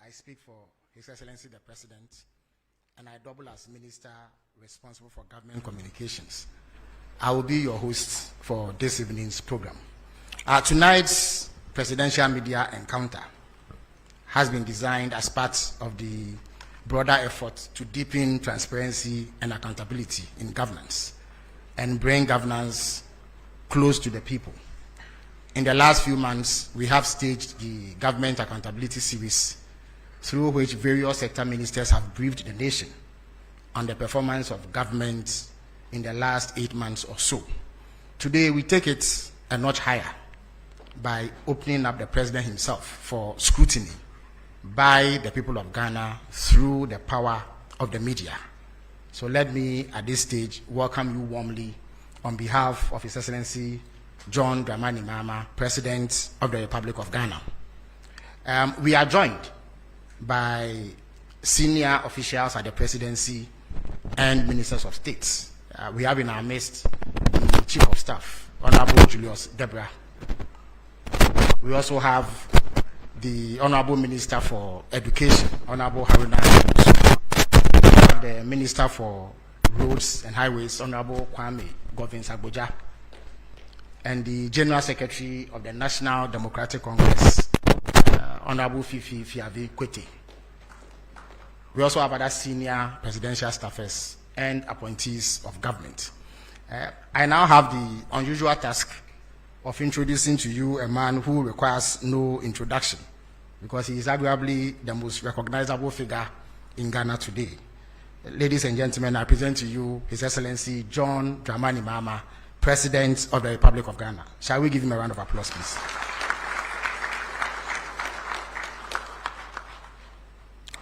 I speak for His Excellency the President, and I double as Minister responsible for government communications. I will be your host for this evening's program. Tonight's presidential media encounter has been designed as part of the broader effort to deepen transparency and accountability in governance and bring governance close to the people. In the last few months, we have staged the Government Accountability Series, through which various sector ministers have briefed the nation on the performance of government in the last 8 months or so. Today, we take it a notch higher by opening up the president himself for scrutiny by the people of Ghana through the power of the media. So let me, at this stage, welcome you warmly on behalf of His Excellency John Dramani Mahama, President of the Republic of Ghana. We are joined by senior officials at the presidency and ministers of state. We have in our midst the Chief of Staff, Honorable Julius Debra. We also have the Honorable Minister for Education, Honorable Haruna, the Minister for Roads and Highways, Honorable Kwame Govins-Agboja, and the General Secretary of the National Democratic Congress, Honorable Fifi Fiavi Kwete. We also have other senior presidential staffers and appointees of government. I now have the unusual task of introducing to you a man who requires no introduction, because he is arguably the most recognizable figure in Ghana today. Ladies and gentlemen, I present to you His Excellency John Dramani Mahama, President of the Republic of Ghana. Shall we give him a round of applause, please?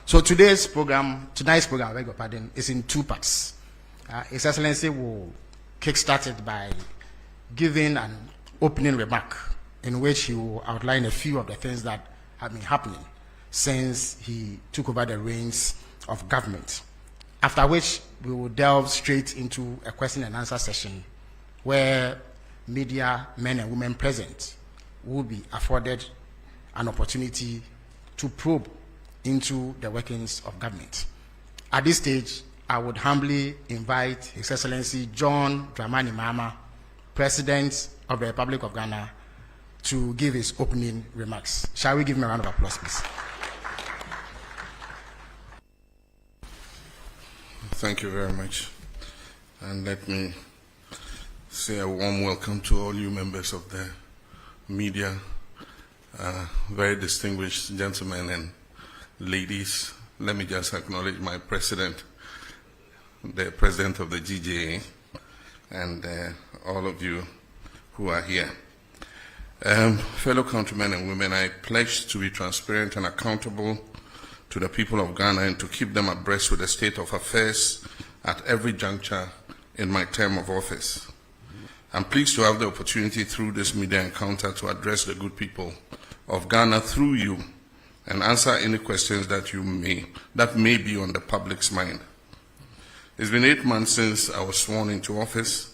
So tonight's program, I beg your pardon, is in 2 parts. His Excellency will kickstart it by giving an opening remark in which he will outline a few of the things that have been happening since he took over the reins of government. After which, we will delve straight into a question and answer session where media men and women present will be afforded an opportunity to probe into the workings of government. At this stage, I would humbly invite His Excellency John Dramani Mahama, President of the Republic of Ghana, to give his opening remarks. Shall we give him a round of applause, please? Thank you very much. And let me say a warm welcome to all you members of the media, very distinguished gentlemen and ladies. Let me just acknowledge my president, the president of the GJA, and all of you who are here. Fellow countrymen and women, I pledge to be transparent and accountable to the people of Ghana and to keep them abreast with the state of affairs at every juncture in my term of office. I'm pleased to have the opportunity through this media encounter to address the good people of Ghana through you and answer any questions that may be on the public's mind. It's been 8 months since I was sworn into office,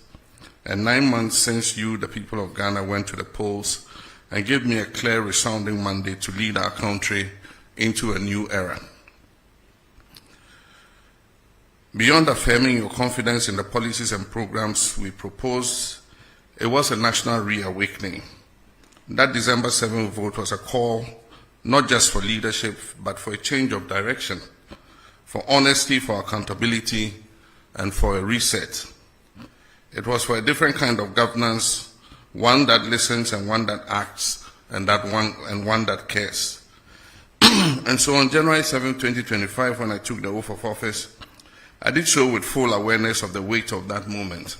and 9 months since you, the people of Ghana, went to the polls and gave me a clear, resounding mandate to lead our country into a new era. Beyond affirming your confidence in the policies and programs we propose, it was a national reawakening. That December 7th vote was a call not just for leadership, but for a change of direction, for honesty, for accountability, and for a reset. It was for a different kind of governance, one that listens and one that acts, and one that cares. And so on January 7, 2025, when I took the oath of office, I did so with full awareness of the weight of that moment.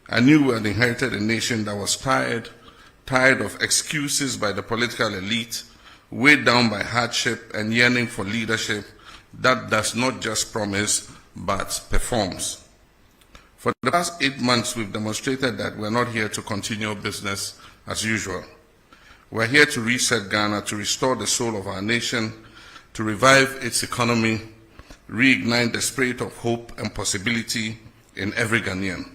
I knew we had inherited a nation that was tired of excuses by the political elite, weighed down by hardship and yearning for leadership that does not just promise, but performs. For the past 8 months, we've demonstrated that we're not here to continue business as usual. We're here to reset Ghana, to restore the soul of our nation, to revive its economy, reignite the spirit of hope and possibility in every Ghanaian.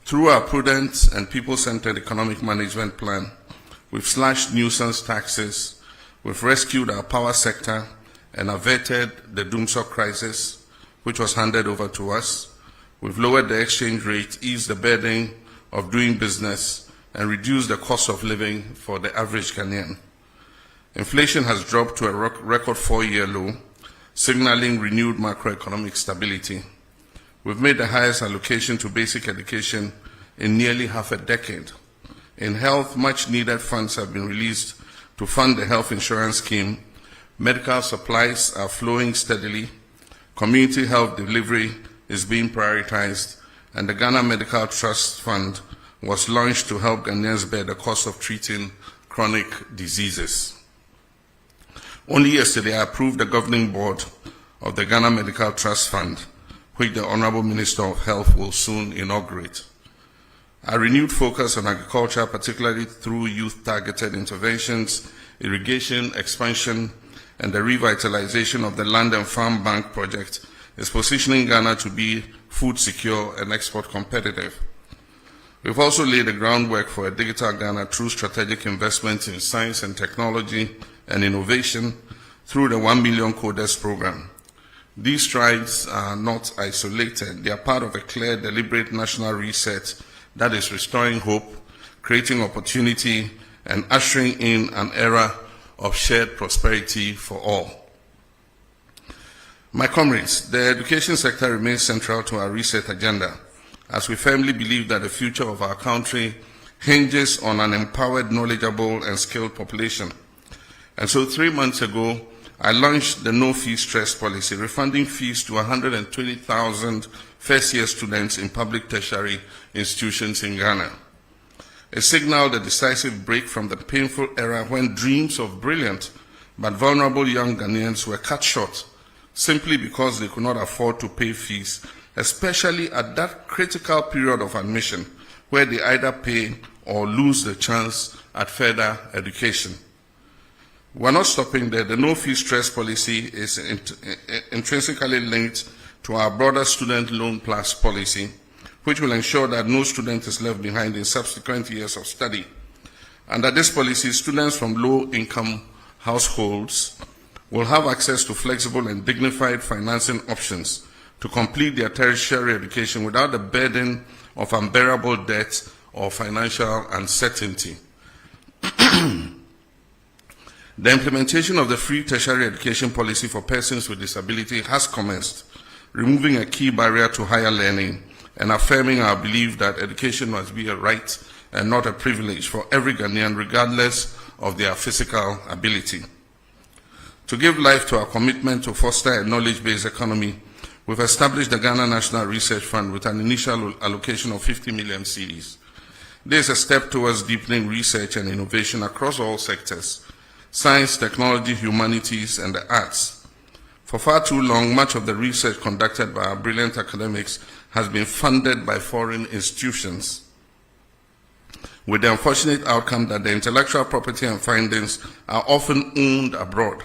Through our prudent and people-centered economic management plan, we've slashed nuisance taxes, We've rescued our power sector and averted the Doomsor crisis, which was handed over to us. We've lowered the exchange rate, eased the burden of doing business, and reduced the cost of living for the average Ghanaian. Inflation has dropped to a record 4-year low, signaling renewed macroeconomic stability. We've made the highest allocation to basic education in nearly half a decade. In health, much needed funds have been released to fund the health insurance scheme. Medical supplies are flowing steadily. Community health delivery is being prioritized, and the Ghana Medical Trust Fund was launched to help Ghanaians bear the cost of treating chronic diseases. Only yesterday, I approved the governing board of the Ghana Medical Trust Fund, which the Honorable Minister of Health will soon inaugurate. A renewed focus on agriculture, particularly through youth-targeted interventions, irrigation expansion, and the revitalization of the Land and Farm Bank project, is positioning Ghana to be food secure and export competitive. We've also laid the groundwork for a digital Ghana through strategic investments in science and technology and innovation through the 1 Million Coders program. These strides are not isolated. They are part of a clear, deliberate national reset that is restoring hope, creating opportunity, and ushering in an era of shared prosperity for all. My comrades, the education sector remains central to our reset agenda, as we firmly believe that the future of our country hinges on an empowered, knowledgeable, and skilled population. And so 3 months ago, I launched the no-fee stress policy, refunding fees to 120,000 first-year students in public tertiary institutions in Ghana. It signaled a decisive break from the painful era when dreams of brilliant but vulnerable young Ghanaians were cut short simply because they could not afford to pay fees, especially at that critical period of admission where they either pay or lose the chance at further education. We're not stopping there. The no-fee stress policy is intrinsically linked to our broader student loan plus policy, which will ensure that no student is left behind in subsequent years of study. Under this policy, students from low-income households will have access to flexible and dignified financing options to complete their tertiary education without the burden of unbearable debt or financial uncertainty. The implementation of the free tertiary education policy for persons with disability has commenced, removing a key barrier to higher learning and affirming our belief that education must be a right and not a privilege for every Ghanaian, regardless of their physical ability. To give life to our commitment to foster a knowledge-based economy, we've established the Ghana National Research Fund with an initial allocation of 50 million cedis. This is a step towards deepening research and innovation across all sectors: science, technology, humanities, and the arts. For far too long, much of the research conducted by our brilliant academics has been funded by foreign institutions, with the unfortunate outcome that the intellectual property and findings are often owned abroad.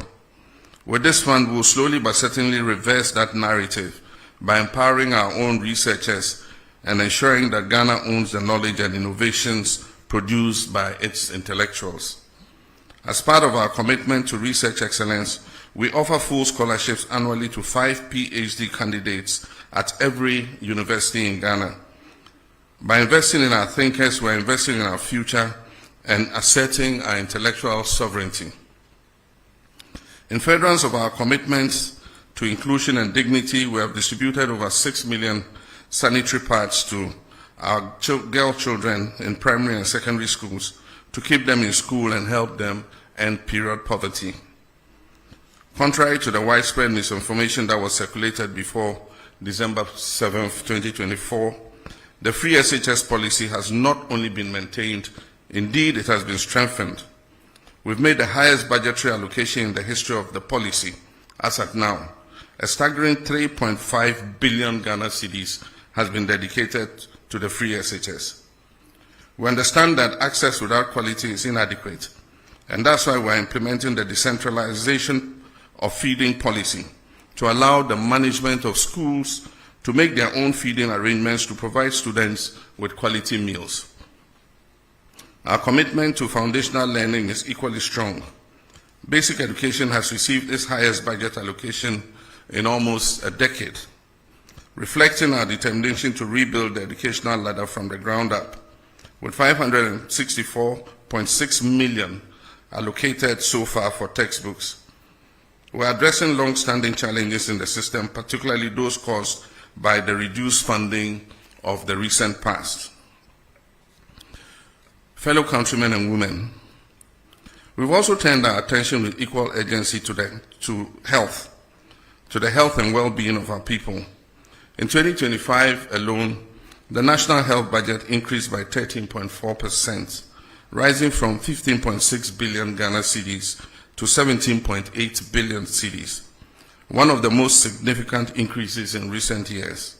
With this fund, we will slowly but certainly reverse that narrative by empowering our own researchers and ensuring that Ghana owns the knowledge and innovations produced by its intellectuals. As part of our commitment to research excellence, we offer full scholarships annually to 5 PhD candidates at every university in Ghana. By investing in our thinkers, we're investing in our future and asserting our intellectual sovereignty. In furtherance of our commitments to inclusion and dignity, we have distributed over 6 million sanitary pads to our girl children in primary and secondary schools to keep them in school and help them end period poverty. Contrary to the widespread misinformation that was circulated before December 7, 2024, the free SHS policy has not only been maintained, indeed it has been strengthened. We've made the highest budgetary allocation in the history of the policy, as at now. A staggering 3.5 billion Ghana cedis has been dedicated to the free SHS. We understand that access without quality is inadequate, and that's why we're implementing the decentralization of feeding policy to allow the management of schools to make their own feeding arrangements to provide students with quality meals. Our commitment to foundational learning is equally strong. Basic education has received its highest budget allocation in almost a decade, reflecting our determination to rebuild the educational ladder from the ground up, with 564.6 million allocated so far for textbooks. We are addressing long-standing challenges in the system, particularly those caused by the reduced funding of the recent past. Fellow countrymen and women, we've also turned our attention with equal urgency to the health and well-being of our people. In 2025 alone, the national health budget increased by 13.4%, rising from 15.6 billion Ghana cedis to 17.8 billion cedis, one of the most significant increases in recent years.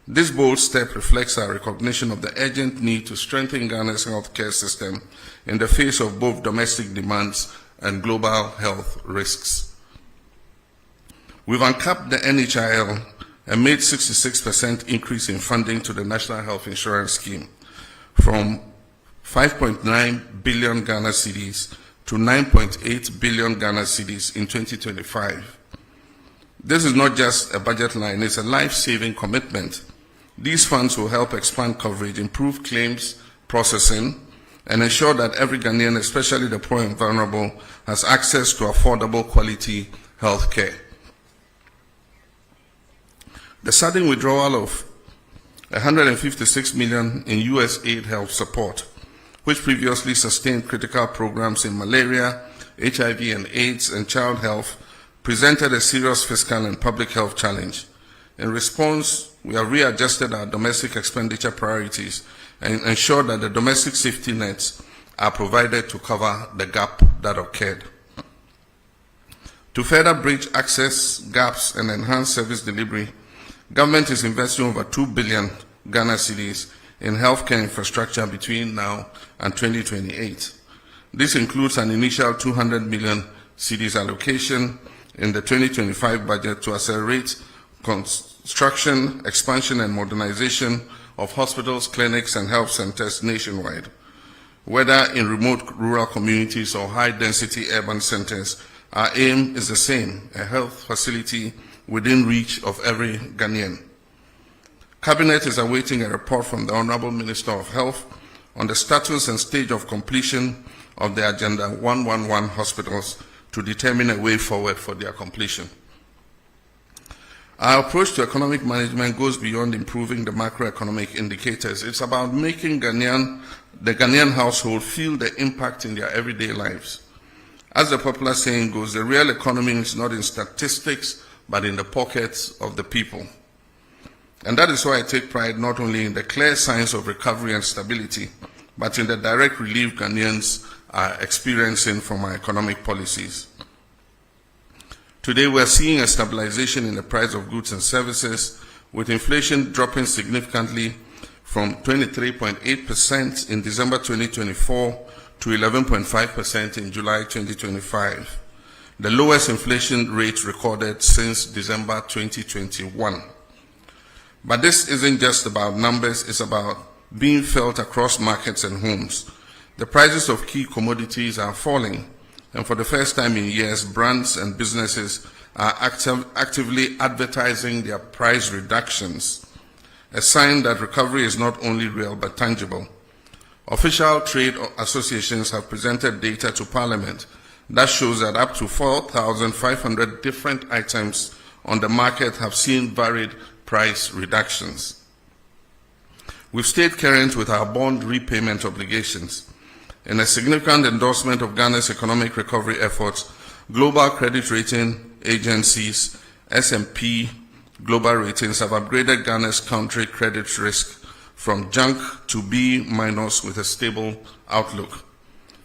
This bold step reflects our recognition of the urgent need to strengthen Ghana's healthcare system in the face of both domestic demands and global health risks. We've uncapped the NHIL and made 66% increase in funding to the National Health Insurance Scheme from 5.9 billion Ghana cedis to 9.8 billion Ghana cedis in 2025. This is not just a budget line, it's a life-saving commitment. These funds will help expand coverage, improve claims processing, and ensure that every Ghanaian, especially the poor and vulnerable, has access to affordable quality health care. The sudden withdrawal of $156 million in US aid health support, which previously sustained critical programs in malaria, HIV and AIDS, and child health, presented a serious fiscal and public health challenge. In response, we have readjusted our domestic expenditure priorities and ensured that the domestic safety nets are provided to cover the gap that occurred. To further bridge access gaps and enhance service delivery, government is investing over 2 billion Ghana cedis in healthcare infrastructure between now and 2028. This includes an initial 200 million cedis allocation in the 2025 budget to accelerate construction, expansion, and modernization of hospitals, clinics, and health centers nationwide. Whether in remote rural communities or high-density urban centers, our aim is the same: a health facility within reach of every Ghanaian. Cabinet is awaiting a report from the Honorable Minister of Health on the status and stage of completion of the Agenda 111 hospitals to determine a way forward for their completion. Our approach to economic management goes beyond improving the macroeconomic indicators. It's about making the Ghanaian household feel the impact in their everyday lives. As the popular saying goes, the real economy is not in statistics, but in the pockets of the people. And that is why I take pride not only in the clear signs of recovery and stability, but in the direct relief Ghanaians are experiencing from our economic policies. Today we are seeing a stabilization in the price of goods and services, with inflation dropping significantly from 23.8% in December 2024 to 11.5% in July 2025. The lowest inflation rate recorded since December 2021. But this isn't just about numbers, it's about being felt across markets and homes. The prices of key commodities are falling, and for the first time in years, brands and businesses are actively advertising their price reductions, a sign that recovery is not only real but tangible. Official trade associations have presented data to Parliament that shows that up to 4,500 different items on the market have seen varied price reductions. We've stayed current with our bond repayment obligations. In a significant endorsement of Ghana's economic recovery efforts, global credit rating agencies, S&P Global Ratings, have upgraded Ghana's country credit risk from junk to B- with a stable outlook,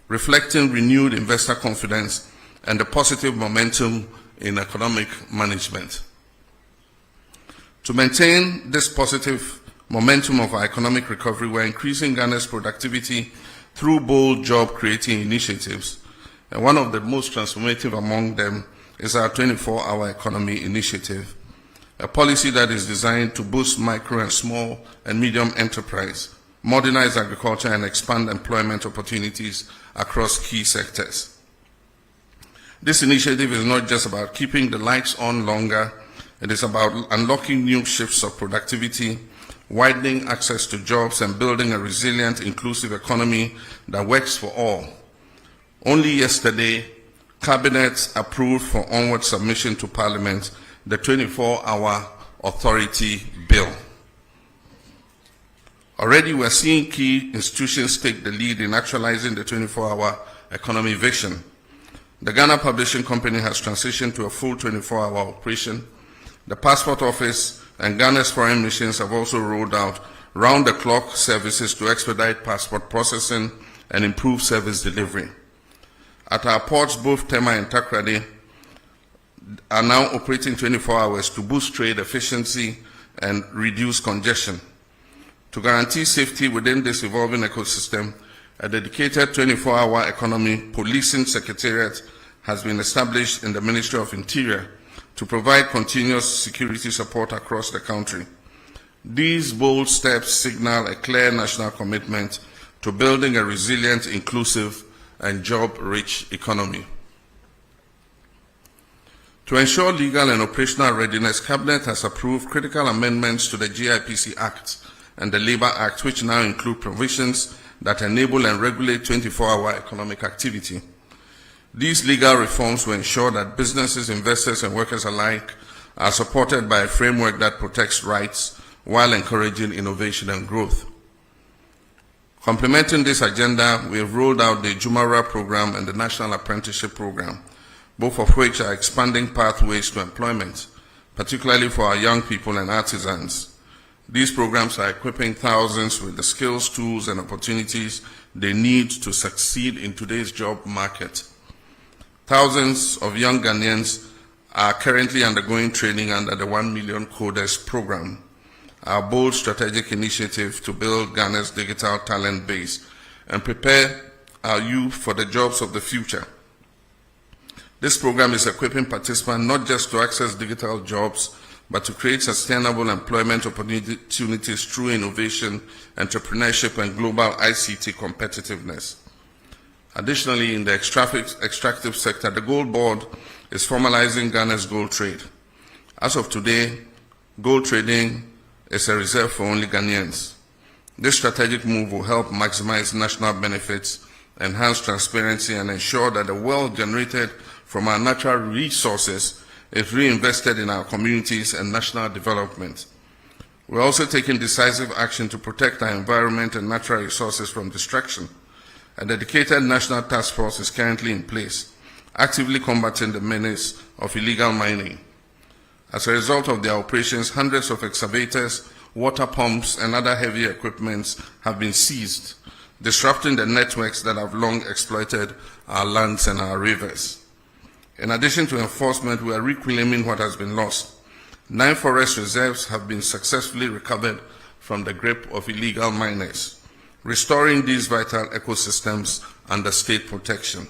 reflecting renewed investor confidence and the positive momentum in economic management. To maintain this positive momentum of our economic recovery, we're increasing Ghana's productivity through bold job-creating initiatives. And one of the most transformative among them is our 24-hour economy initiative, a policy that is designed to boost micro and small and medium enterprise, modernize agriculture, and expand employment opportunities across key sectors. This initiative is not just about keeping the lights on longer, it is about unlocking new shifts of productivity, widening access to jobs, and building a resilient, inclusive economy that works for all. Only yesterday, Cabinet approved for onward submission to Parliament the 24-hour authority bill. Already we're seeing key institutions take the lead in actualizing the 24-hour economy vision. The Ghana Publishing Company has transitioned to a full 24-hour operation. The Passport Office and Ghana's foreign missions have also rolled out round-the-clock services to expedite passport processing and improve service delivery. At our ports, both Tema and Takrady are now operating 24 hours to boost trade efficiency and reduce congestion. To guarantee safety within this evolving ecosystem, a dedicated 24-hour economy policing secretariat has been established in the Ministry of Interior to provide continuous security support across the country. These bold steps signal a clear national commitment to building a resilient, inclusive, and job-rich economy. To ensure legal and operational readiness, Cabinet has approved critical amendments to the GIPC Act and the Labour Act, which now include provisions that enable and regulate 24-hour economic activity. These legal reforms will ensure that businesses, investors, and workers alike are supported by a framework that protects rights while encouraging innovation and growth. Complementing this agenda, we have rolled out the Jumara program and the National Apprenticeship program, both of which are expanding pathways to employment, particularly for our young people and artisans. These programs are equipping thousands with the skills, tools, and opportunities they need to succeed in today's job market. Thousands of young Ghanaians are currently undergoing training under the 1 Million Coders program, our bold strategic initiative to build Ghana's digital talent base and prepare our youth for the jobs of the future. This program is equipping participants not just to access digital jobs, but to create sustainable employment opportunities through innovation, entrepreneurship, and global ICT competitiveness. Additionally, in the extractive sector, the Gold Board is formalizing Ghana's gold trade. As of today, gold trading is a reserve for only Ghanaians. This strategic move will help maximize national benefits, enhance transparency, and ensure that the wealth generated from our natural resources is reinvested in our communities and national development. We're also taking decisive action to protect our environment and natural resources from destruction. A dedicated national task force is currently in place, actively combating the menace of illegal mining. As a result of their operations, hundreds of excavators, water pumps, and other heavy equipment have been seized, disrupting the networks that have long exploited our lands and our rivers. In addition to enforcement, we are reclaiming what has been lost. 9 forest reserves have been successfully recovered from the grip of illegal miners, restoring these vital ecosystems under state protection.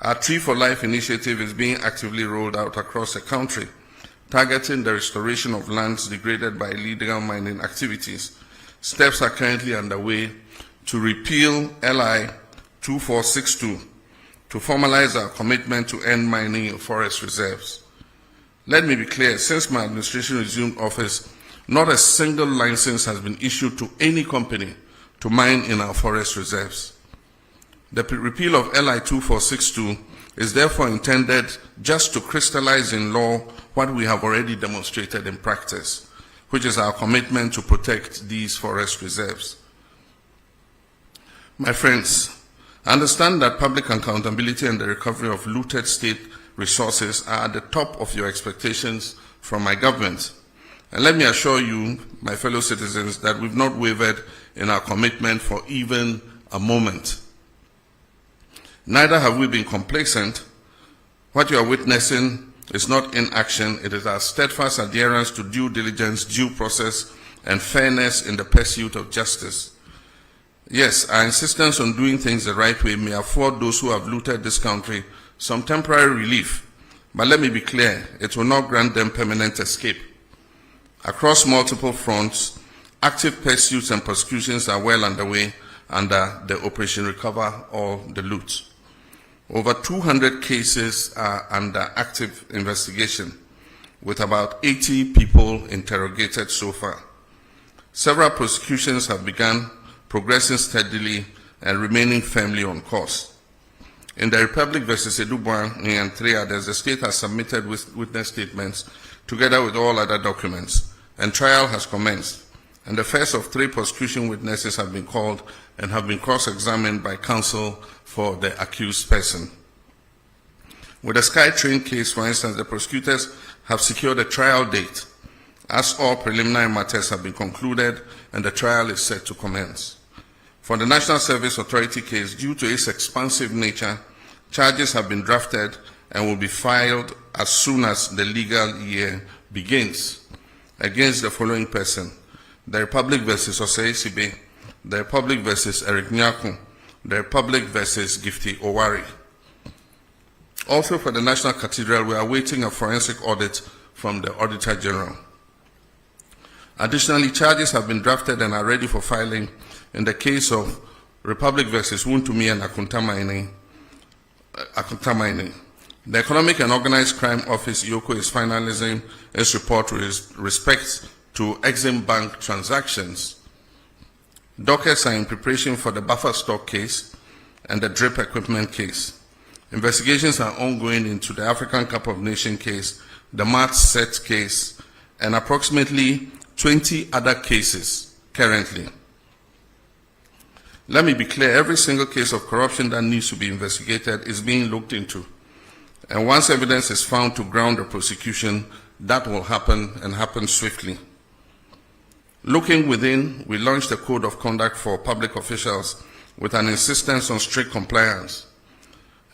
Our Tree for Life initiative is being actively rolled out across the country, targeting the restoration of lands degraded by illegal mining activities. Steps are currently underway to repeal LI 2462 to formalize our commitment to end mining in forest reserves. Let me be clear, since my administration resumed office, not a single license has been issued to any company to mine in our forest reserves. The repeal of LI 2462 is therefore intended just to crystallize in law what we have already demonstrated in practice, which is our commitment to protect these forest reserves. My friends, I understand that public accountability and the recovery of looted state resources are at the top of your expectations from my government. And let me assure you, my fellow citizens, that we've not wavered in our commitment for even a moment. Neither have we been complacent. What you are witnessing is not inaction, it is our steadfast adherence to due diligence, due process, and fairness in the pursuit of justice. Yes, our insistence on doing things the right way may afford those who have looted this country some temporary relief, but let me be clear, it will not grant them permanent escape. Across multiple fronts, active pursuits and prosecutions are well underway under the Operation Recover All the Loot. Over 200 cases are under active investigation, with about 80 people interrogated so far. Several prosecutions have begun, progressing steadily and remaining firmly on course. In the Republic versus Yeboah and 3 others, the state has submitted witness statements together with all other documents, and trial has commenced. And the first of 3 prosecution witnesses have been called and have been cross-examined by counsel for the accused person. With the SkyTrain case, for instance, the prosecutors have secured a trial date, as all preliminary matters have been concluded and the trial is set to commence. For the National Service Authority case, due to its expansive nature, charges have been drafted and will be filed as soon as the legal year begins against the following person: the Republic versus Osei Sibe, the Republic versus Eric Nyaku, the Republic versus Gifty Owari. Also for the National Cathedral, we are awaiting a forensic audit from the Auditor General. Additionally, charges have been drafted and are ready for filing in the case of Republic versus Wuntumi and Akuntamaini. The Economic and Organized Crime Office, EOCO, is finalizing its report with respect to Exim Bank transactions. Dockets are in preparation for the buffer stock case and the drip equipment case. Investigations are ongoing into the African Cup of Nations case, the Mart Set case, and approximately 20 other cases currently. Let me be clear, every single case of corruption that needs to be investigated is being looked into. And once evidence is found to ground the prosecution, that will happen and happen swiftly. Looking within, we launched a code of conduct for public officials with an insistence on strict compliance.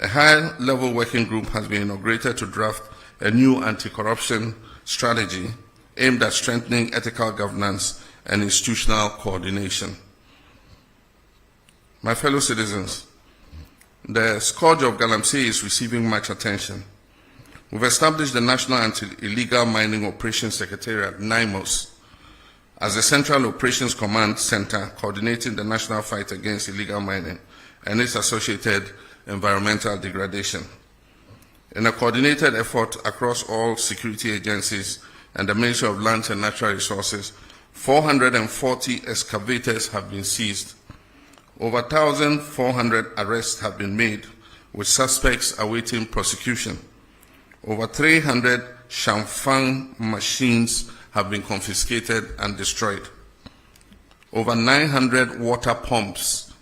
A high-level working group has been inaugurated to draft a new anti-corruption strategy aimed at strengthening ethical governance and institutional coordination. My fellow citizens, the scourge of Galamsey is receiving much attention. We've established the National Anti-Illegal Mining Operations Secretariat, NIMOS, as the Central Operations Command Center coordinating the national fight against illegal mining and its associated environmental degradation. In a coordinated effort across all security agencies and the Ministry of Lands and Natural Resources, 440 excavators have been seized. Over 1,400 arrests have been made, with suspects awaiting prosecution. Over 300 Shamfang machines have been confiscated and destroyed. Over 900 water pumps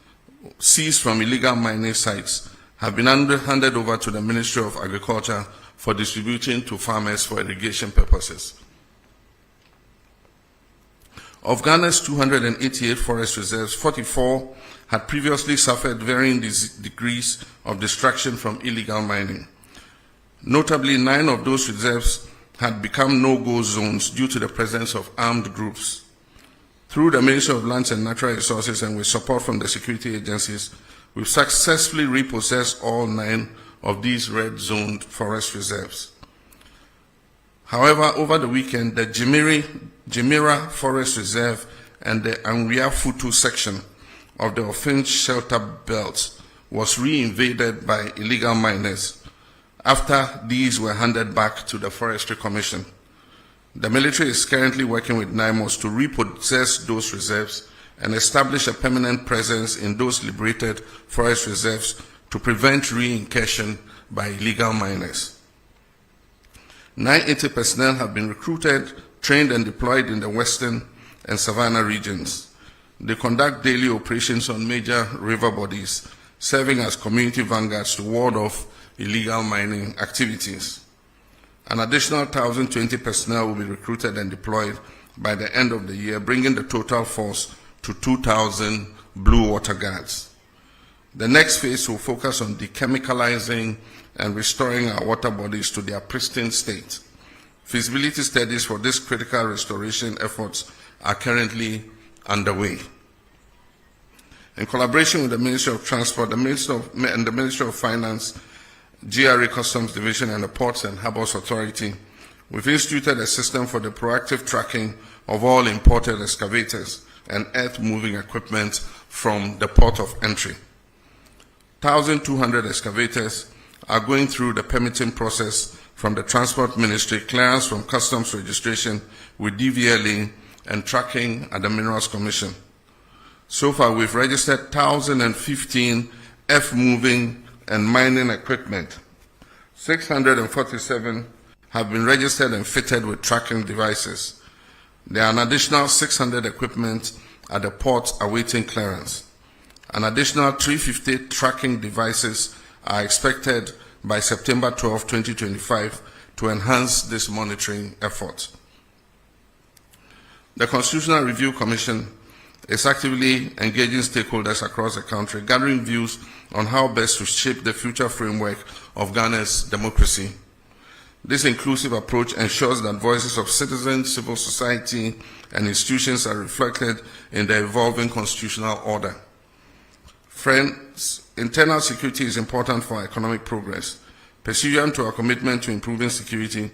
seized from illegal mining sites have been handed over to the Ministry of Agriculture for distribution to farmers for irrigation purposes. Of Ghana's 288 forest reserves, 44 had previously suffered varying degrees of destruction from illegal mining. Notably, 9 of those reserves had become no-go zones due to the presence of armed groups. Through the Ministry of Lands and Natural Resources and with support from the security agencies, we've successfully repossessed all 9 of these red-zoned forest reserves. However, over the weekend, the Jimira Forest Reserve and the Anwia Futu section of the Ofinch Shelter Belt was reinvaded by illegal miners after these were handed back to the Forestry Commission. The military is currently working with NIMOS to repossess those reserves and establish a permanent presence in those liberated forest reserves to prevent re-incursion by illegal miners. 980 personnel have been recruited, trained and deployed in the Western and Savannah regions. They conduct daily operations on major river bodies, serving as community vanguards to ward off illegal mining activities. An additional 1,020 personnel will be recruited and deployed by the end of the year, bringing the total force to 2,000 blue water guards. The next phase will focus on dechemicalizing and restoring our water bodies to their pristine state. Feasibility studies for this critical restoration efforts are currently underway. In collaboration with the Ministry of Transport, the Ministry of Finance, GRA Customs Division, and the Ports and Harbours Authority, we've instituted a system for the proactive tracking of all imported excavators and earth-moving equipment from the port of entry. 1,200 excavators are going through the permitting process from the Transport Ministry, clearance from Customs registration with DVLA, and tracking at the Minerals Commission. So far, we've registered 1,015 F-moving and mining equipment. 647 have been registered and fitted with tracking devices. There are an additional 600 equipment at the port awaiting clearance. An additional 350 tracking devices are expected by September 12, 2025 to enhance this monitoring effort. The Constitutional Review Commission is actively engaging stakeholders across the country, gathering views on how best to shape the future framework of Ghana's democracy. This inclusive approach ensures that voices of citizens, civil society, and institutions are reflected in the evolving constitutional order. Friends, internal security is important for economic progress. Pursuant to our commitment to improving security,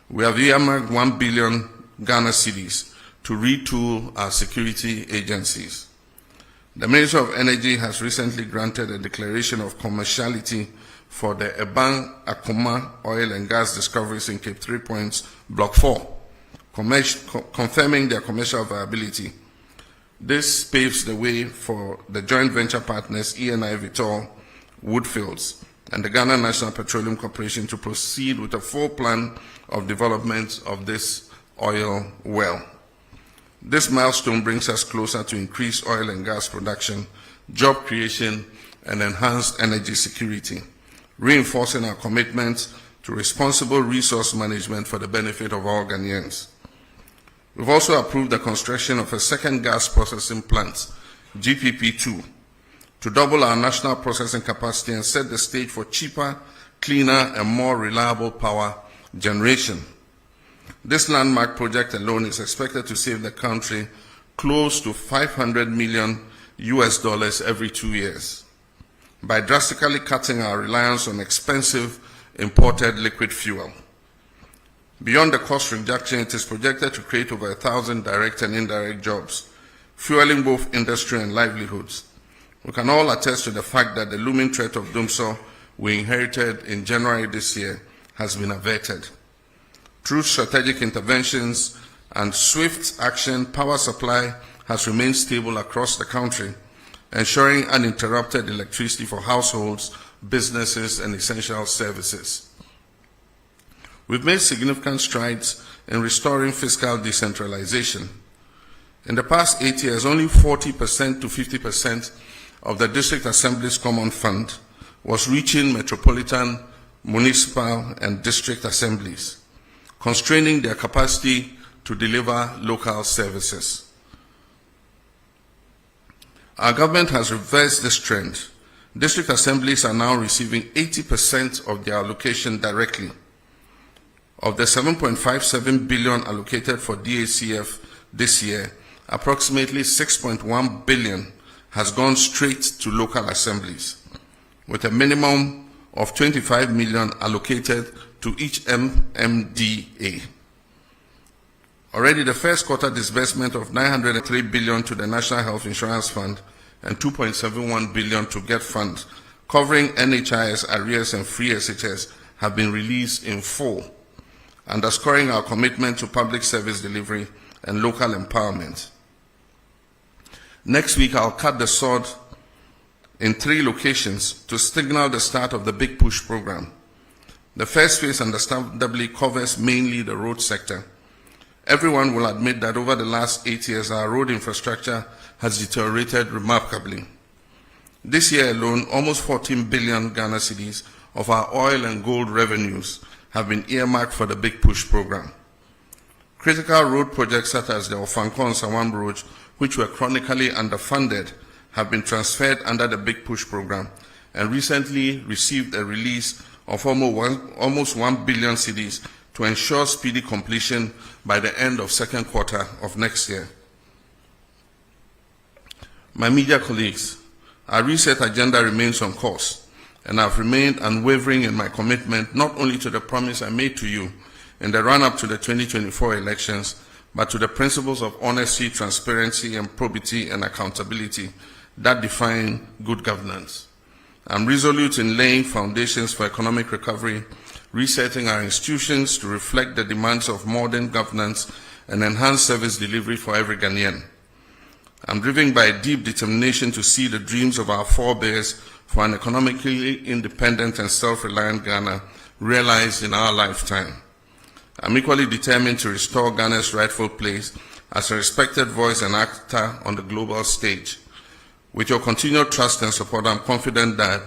we have earmarked 1 billion Ghana cedis to retool our security agencies. The Ministry of Energy has recently granted a declaration of commerciality for the Ebang Akoma oil and gas discoveries in Cape 3 Points, Block 4, confirming their commercial viability. This paves the way for the joint venture partners ENI Vitol, Woodfields, and the Ghana National Petroleum Corporation to proceed with a full plan of development of this oil well. This milestone brings us closer to increased oil and gas production, job creation, and enhanced energy security, reinforcing our commitment to responsible resource management for the benefit of all Ghanaians. We've also approved the construction of a second gas processing plant, GPP2, to double our national processing capacity and set the stage for cheaper, cleaner, and more reliable power generation. This landmark project alone is expected to save the country close to $500 million every 2 years by drastically cutting our reliance on expensive imported liquid fuel. Beyond the cost reduction, it is projected to create over 1,000 direct and indirect jobs, fueling both industry and livelihoods. We can all attest to the fact that the looming threat of doomsday we inherited in January this year has been averted. Through strategic interventions and swift action, power supply has remained stable across the country, ensuring uninterrupted electricity for households, businesses, and essential services. We've made significant strides in restoring fiscal decentralization. In the past 8 years, only 40% to 50% of the District Assembly's Common Fund was reaching metropolitan, municipal, and district assemblies, constraining their capacity to deliver local services. Our government has reversed this trend. District assemblies are now receiving 80% of their allocation directly. Of the 7.57 billion allocated for DACF this year, approximately 6.1 billion has gone straight to local assemblies, with a minimum of 25 million allocated to each MMDA. Already the first quarter disbursement of 903 billion to the National Health Insurance Fund and 2.71 billion to GET Fund, covering NHIS, arrears, and free SHS, have been released in full, underscoring our commitment to public service delivery and local empowerment. Next week, I'll cut the sword in 3 locations to signal the start of the Big Push program. The first phase understandably covers mainly the road sector. Everyone will admit that over the last 8 years, our road infrastructure has deteriorated remarkably. This year alone, almost 14 billion Ghana cedis of our oil and gold revenues have been earmarked for the Big Push program. Critical road projects such as the Ofankor and Sawam roads, which were chronically underfunded, have been transferred under the Big Push program and recently received a release of almost 1 billion cedis to ensure speedy completion by the end of second quarter of next year. My media colleagues, our reset agenda remains on course, and I've remained unwavering in my commitment not only to the promise I made to you in the run-up to the 2024 elections, but to the principles of honesty, transparency, and probity and accountability that define good governance. I'm resolute in laying foundations for economic recovery, resetting our institutions to reflect the demands of modern governance and enhanced service delivery for every Ghanaian. I'm driven by a deep determination to see the dreams of our forebears for an economically independent and self-reliant Ghana realized in our lifetime. I'm equally determined to restore Ghana's rightful place as a respected voice and actor on the global stage. With your continued trust and support, I'm confident that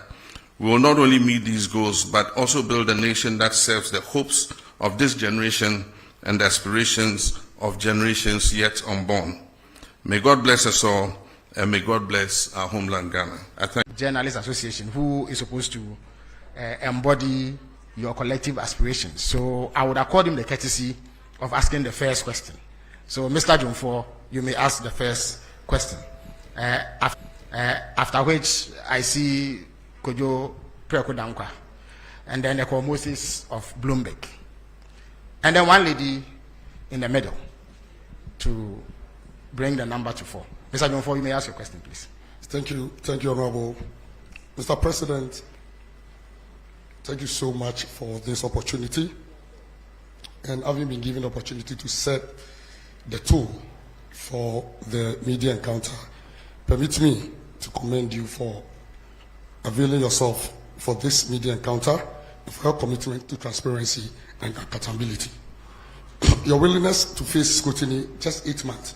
we will not only meet these goals, but also build a nation that serves the hopes of this generation and the aspirations of generations yet unborn. May God bless us all, and may God bless our homeland, Ghana. I thank Journalists Association, who is supposed to embody your collective aspirations. So I would accord him the courtesy of asking the first question. So Mr. Jumfo, you may ask the first question. After which I see Kojo Prekodankwa, and then the Moses of Bloomberg, and then one lady in the middle to bring the number to 4. Mr. Jumfo, you may ask your question, please. Thank you, Honorable. Mr. President, thank you so much for this opportunity, and having been given the opportunity to set the tone for the media encounter. Permit me to commend you for availing yourself for this media encounter and for your commitment to transparency and accountability. Your willingness to face scrutiny just 8 months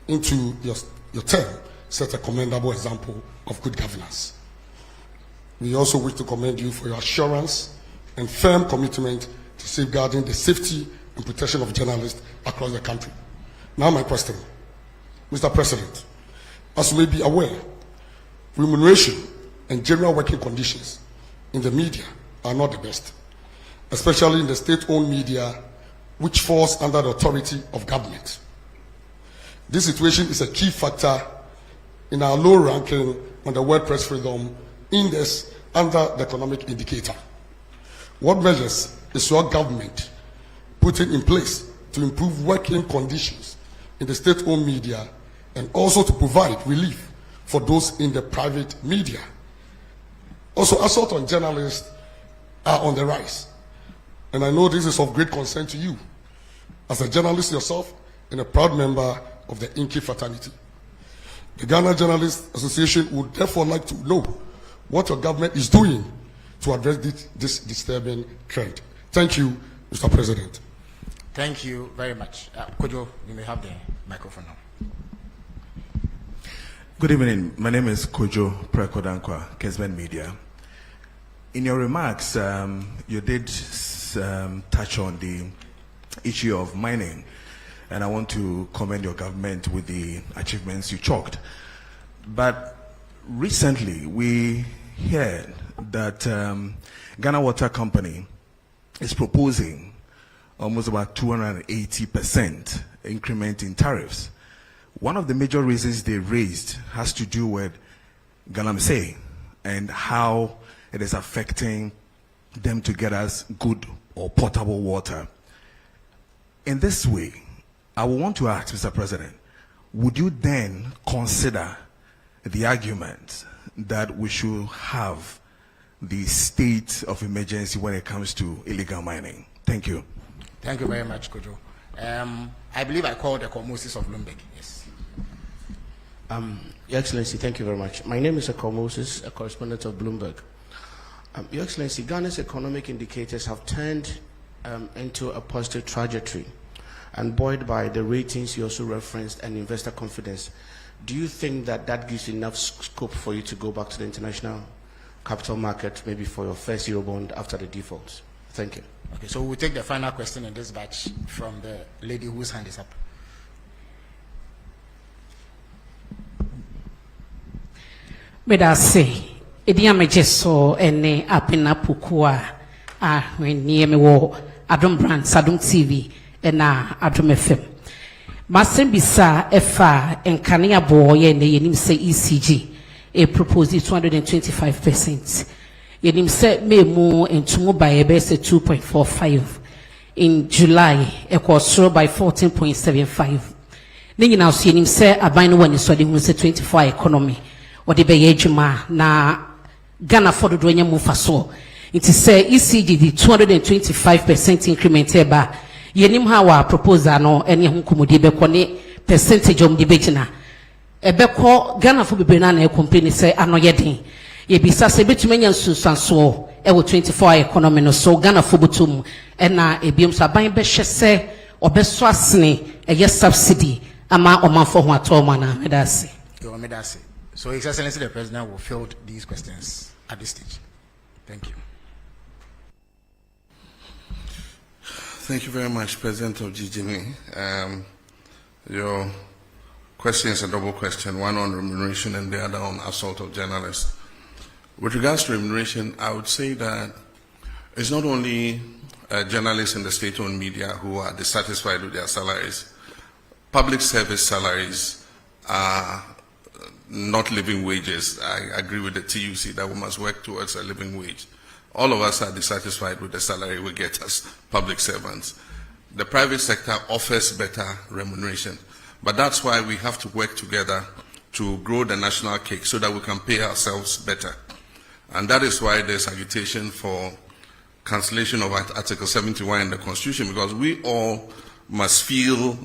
into your term set a commendable example of good governance. We also wish to commend you for your assurance and firm commitment to safeguarding the safety and protection of journalists across the country. Now my question, Mr. President, as you may be aware, remuneration and general working conditions in the media are not the best, especially in the state-owned media, which falls under the authority of government. This situation is a key factor in our low ranking on the World Press Freedom Index under the economic indicator. What measures is your government putting in place to improve working conditions in the state-owned media and also to provide relief for those in the private media? Also, assault on journalists are on the rise, and I know this is of great concern to you as a journalist yourself and a proud member of the Inky fraternity. The Ghana Journalists Association would therefore like to know what your government is doing to address this disturbing trend. Thank you, Mr. President. Thank you very much. Kojo, you may have the microphone now. Good evening. My name is Kojo Prekodankwa, Kesben Media. In your remarks, you did touch on the issue of mining, and I want to commend your government with the achievements you chalked. But recently, we heard that Ghana Water Company is proposing almost about 280% increment in tariffs. One of the major reasons they raised has to do with Galamsey and how it is affecting them to get us good or potable water. In this way, I would want to ask, Mr. President, would you then consider the argument that we should have the state of emergency when it comes to illegal mining? Thank you. Thank you very much, Kojo. I believe I called the Moses of Bloomberg. Yes. Your Excellency, thank you very much. My name is Akol Moses, a correspondent of Bloomberg. Your Excellency, Ghana's economic indicators have turned into a positive trajectory, and buoyed by the ratings you also referenced and investor confidence. Do you think that that gives enough scope for you to go back to the international capital market, maybe for your first Eurobond after the default? Thank you. Okay, so we'll take the final question in this batch from the lady whose hand is up. But I say, Idiame Jesso ene apina pukua when near me wo Adom Brand Sadum TV and Adom FM. Masen bisa efa enkania boy and the yenim say ECG a proposed 225%. Yenim say me mo and tumo by a best 2.45 in July a quarter by 14.75. Then now see yenim say a bino one is so the 24 economy or the Bayejuma na Ghana for the doenya mufa so. It is say ECG the 225% increment eba. Yenim ha wa proposal no ene ho komodi be kone percentage om di betina. Ebe ko Ghana for bebre na company say ano yeden. Ye bisa se betumenya nsunsanso e wo 24 economy no so Ghana for butum na ebiom so aban be hye se obeso asene eye subsidy ama omanfo ho atoma na medase. So His Excellency the President will field these questions at this stage. Thank you. Thank you very much, President of GGME. Your question is a double question, one on remuneration and the other on assault of journalists. With regards to remuneration, I would say that it's not only journalists in the state-owned media who are dissatisfied with their salaries. Public service salaries are not living wages. I agree with the TUC that we must work towards a living wage. All of us are dissatisfied with the salary we get as public servants. The private sector offers better remuneration, but that's why we have to work together to grow the national cake so that we can pay ourselves better. And that is why there's agitation for cancellation of Article 71 in the Constitution, because we all must feel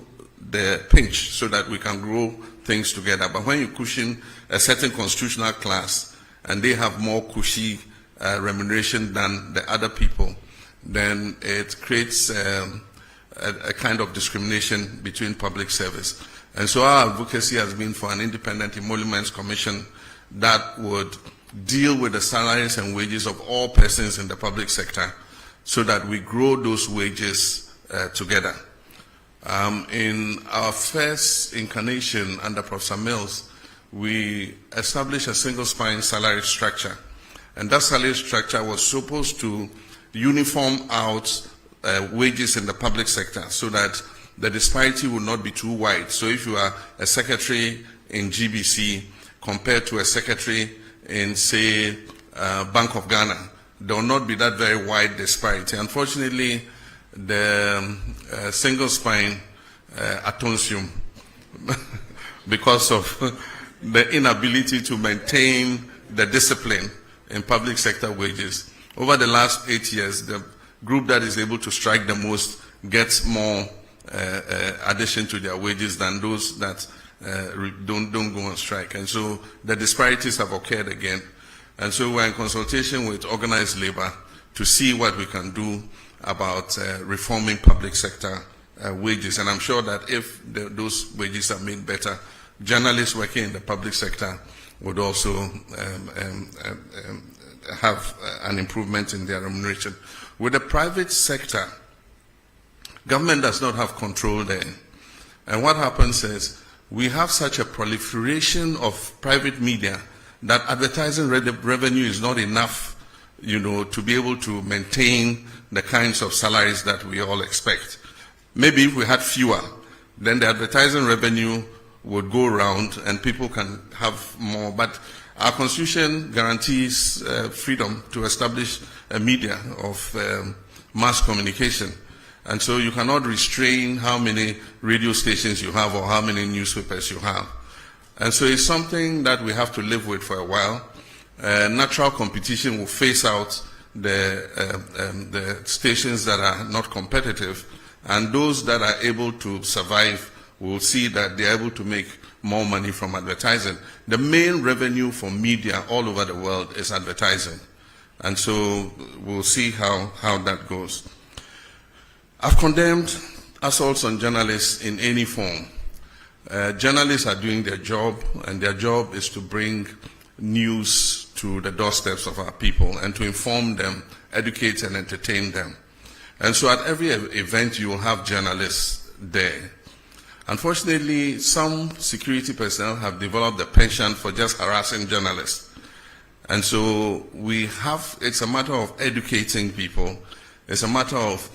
the pinch so that we can grow things together. But when you cushion a certain constitutional class and they have more cushy remuneration than the other people, then it creates a kind of discrimination between public service. And so our advocacy has been for an independent emoluments commission that would deal with the salaries and wages of all persons in the public sector so that we grow those wages together. In our first incarnation under Professor Mills, we established a single spine salary structure. And that salary structure was supposed to uniform out wages in the public sector so that the disparity would not be too wide. So if you are a secretary in GBC compared to a secretary in, say, Bank of Ghana, there will not be that very wide disparity. Unfortunately, the single spine atonsium, because of the inability to maintain the discipline in public sector wages. Over the last 8 years, the group that is able to strike the most gets more addition to their wages than those that don't go on strike. And so the disparities have occurred again. And so we're in consultation with organized labor to see what we can do about reforming public sector wages. And I'm sure that if those wages are made better, journalists working in the public sector would also have an improvement in their remuneration. With the private sector, government does not have control there. And what happens is we have such a proliferation of private media that advertising revenue is not enough, to be able to maintain the kinds of salaries that we all expect. Maybe if we had fewer, then the advertising revenue would go around and people can have more. But our Constitution guarantees freedom to establish a media of mass communication. And so you cannot restrain how many radio stations you have or how many newspapers you have. And so it's something that we have to live with for a while. Natural competition will phase out the stations that are not competitive, and those that are able to survive will see that they are able to make more money from advertising. The main revenue for media all over the world is advertising. And so we'll see how that goes. I've condemned assaults on journalists in any form. Journalists are doing their job, and their job is to bring news to the doorsteps of our people and to inform them, educate and entertain them. And so at every event you will have journalists there. Unfortunately, some security personnel have developed a penchant for just harassing journalists. And so it's a matter of educating people. It's a matter of,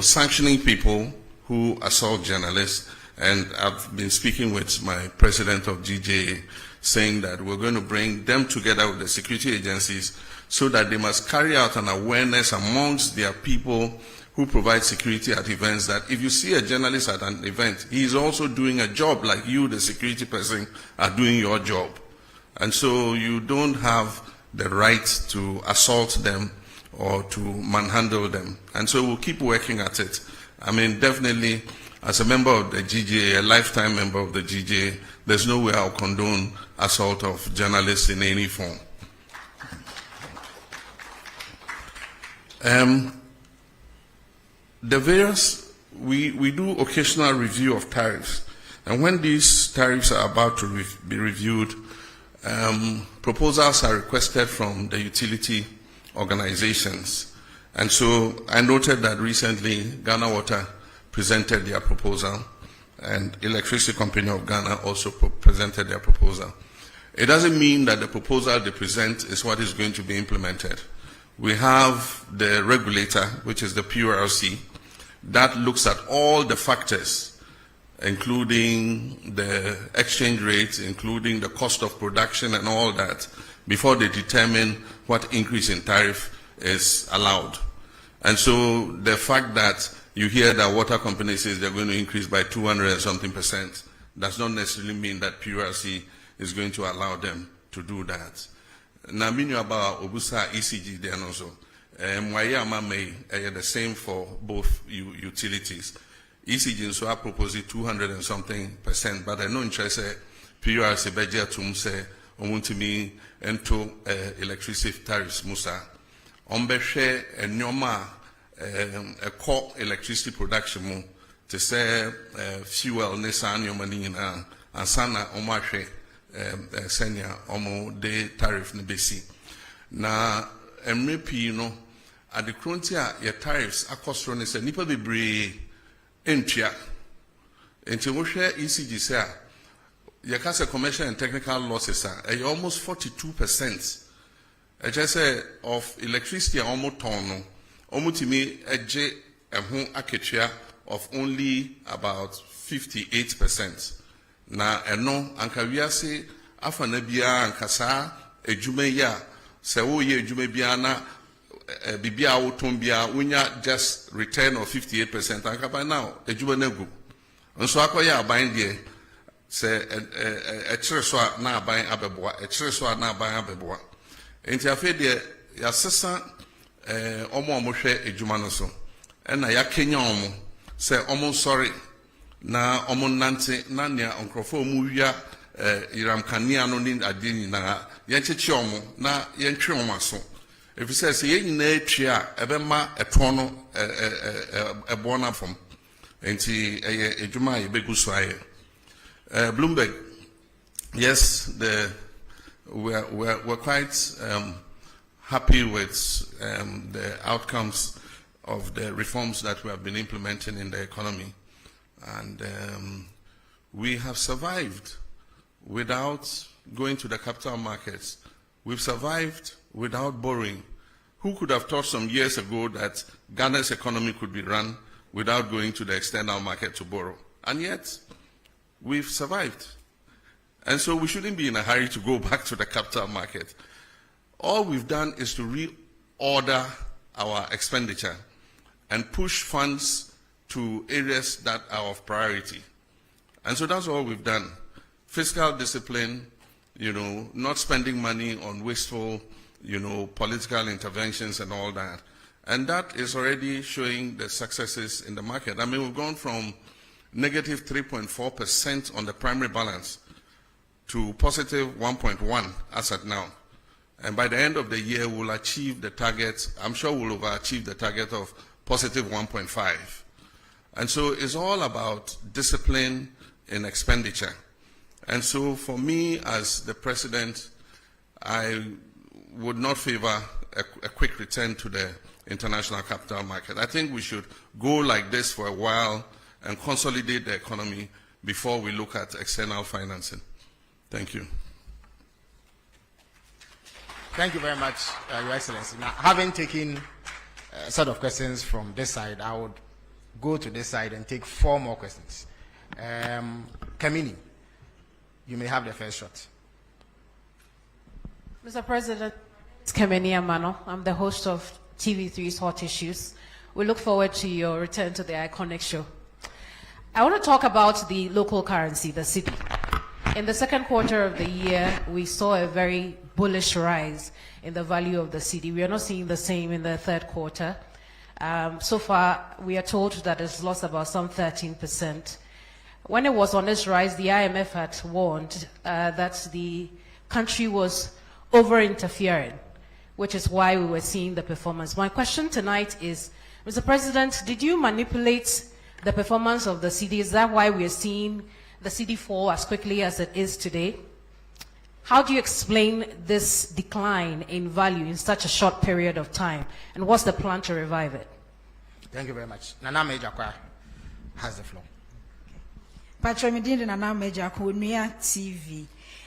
sanctioning people who assault journalists. And I've been speaking with my president of GJA, saying that we're going to bring them together with the security agencies so that they must carry out an awareness amongst their people who provide security at events, that if you see a journalist at an event, he is also doing a job like you, the security person, are doing your job. And so you don't have the right to assault them or to manhandle them. And so we'll keep working at it. I mean, definitely, as a member of the GJA, a lifetime member of the GJA, there's no way I'll condone assault of journalists in any form. We do occasional review of tariffs. And when these tariffs are about to be reviewed, proposals are requested from the utility organizations. And so I noted that recently Ghana Water presented their proposal, and Electricity Company of Ghana also presented their proposal. It doesn't mean that the proposal they present is what is going to be implemented. We have the regulator, which is the PURC, that looks at all the factors, including the exchange rates, including the cost of production and all that, before they determine what increase in tariff is allowed. And so the fact that you hear that water company says they're going to increase by 200 and something percent does not necessarily mean that PURC is going to allow them to do that. Now, meaning about Obusa ECG there also, the same for both utilities. ECG so I propose 200 and something percent, but I know interest PURC budget to say to me into electricity tariffs musa. Share a normal a core electricity production mo to say fuel nesan your money in and sana omashe senior omo de tariff ne besi. Na MRP no at the frontier your tariffs akosro ne se nipa bebre entua enti wo hwe ECG say your case commercial and technical losses are almost 42%. I just say of electricity almost ton almost to me eje ehun aketua of only about 58%. Na eno anka wiase afa na bia anka sa edwuma ya se wo ye edwuma bia na bibia wo ton bia wonya just return of 58% anka by now edwuma na gu nso akoya aban de se kire so na aban abeboa kire so na aban abeboa enti afi de ya sesa omo hwe edwuma no so na ya kenya omo se omo sorry na omo nante na nea onkrofo mu wia iram kania no ni adini na yenchechi omo na yentwe omo aso efise se yen na atwa ebema eton no ebona fom enti edwuma yebegu so aye Bloomberg, yes, we're quite happy with the outcomes of the reforms that we have been implementing in the economy. And we have survived without going to the capital markets. We've survived without borrowing. Who could have thought some years ago that Ghana's economy could be run without going to the external market to borrow? And yet, we've survived. And so we shouldn't be in a hurry to go back to the capital market. All we've done is to reorder our expenditure and push funds to areas that are of priority. And so that's all we've done. Fiscal discipline, not spending money on wasteful, political interventions and all that. And that is already showing the successes in the market. I mean, we've gone from negative 3.4% on the primary balance to positive 1.1 as at now. And by the end of the year, we'll achieve the target. I'm sure we'll overachieve the target of positive 1.5. And so it's all about discipline in expenditure. And so for me as the president, I would not favor a quick return to the international capital market. I think we should go like this for a while and consolidate the economy before we look at external financing. Thank you. Thank you very much, Your Excellency. Now, having taken a set of questions from this side, I would go to this side and take 4 more questions. Kamini, you may have the first shot. Mr. President, it's Kamini Amano. I'm the host of TV3's Hot Issues. We look forward to your return to the iconic show. I want to talk about the local currency, the cedi. In the second quarter of the year, we saw a very bullish rise in the value of the cedi. We are not seeing the same in the third quarter. So far, we are told that it's lost about some 13%. When it was on its rise, the IMF had warned that the country was over-interfering, which is why we were seeing the performance. My question tonight is, Mr. President, did you manipulate the performance of the cedi? Is that why we are seeing the cedi fall as quickly as it is today? How do you explain this decline in value in such a short period of time? And what's the plan to revive it? Thank you very much. Nana Mejakwa has the floor. Patramidin Nana Mejakwa, Nia TV.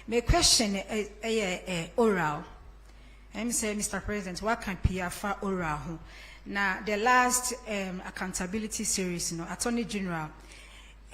My question is oral. I'm saying, Mr. President, what can PFA oral? Now, the last accountability series, Attorney General,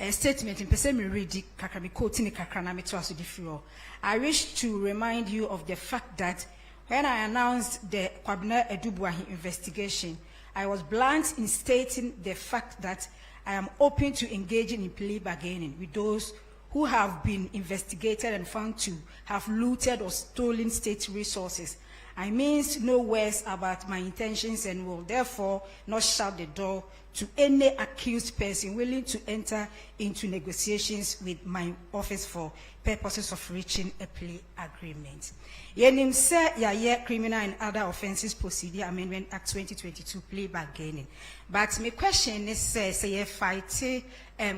a statement in Pesemi Redi Kakami quoting Kakranami to us with I wish to remind you of the fact that when I announced the Kwabena Edubuahi investigation, I was blunt in stating the fact that I am open to engaging in plea bargaining with those who have been investigated and found to have looted or stolen state resources. I means no words about my intentions and will therefore not shut the door to any accused person willing to enter into negotiations with my office for purposes of reaching a plea agreement. Yenim se ya criminal and other offences procedure amendment act 2022 plea bargaining. But my question is say fight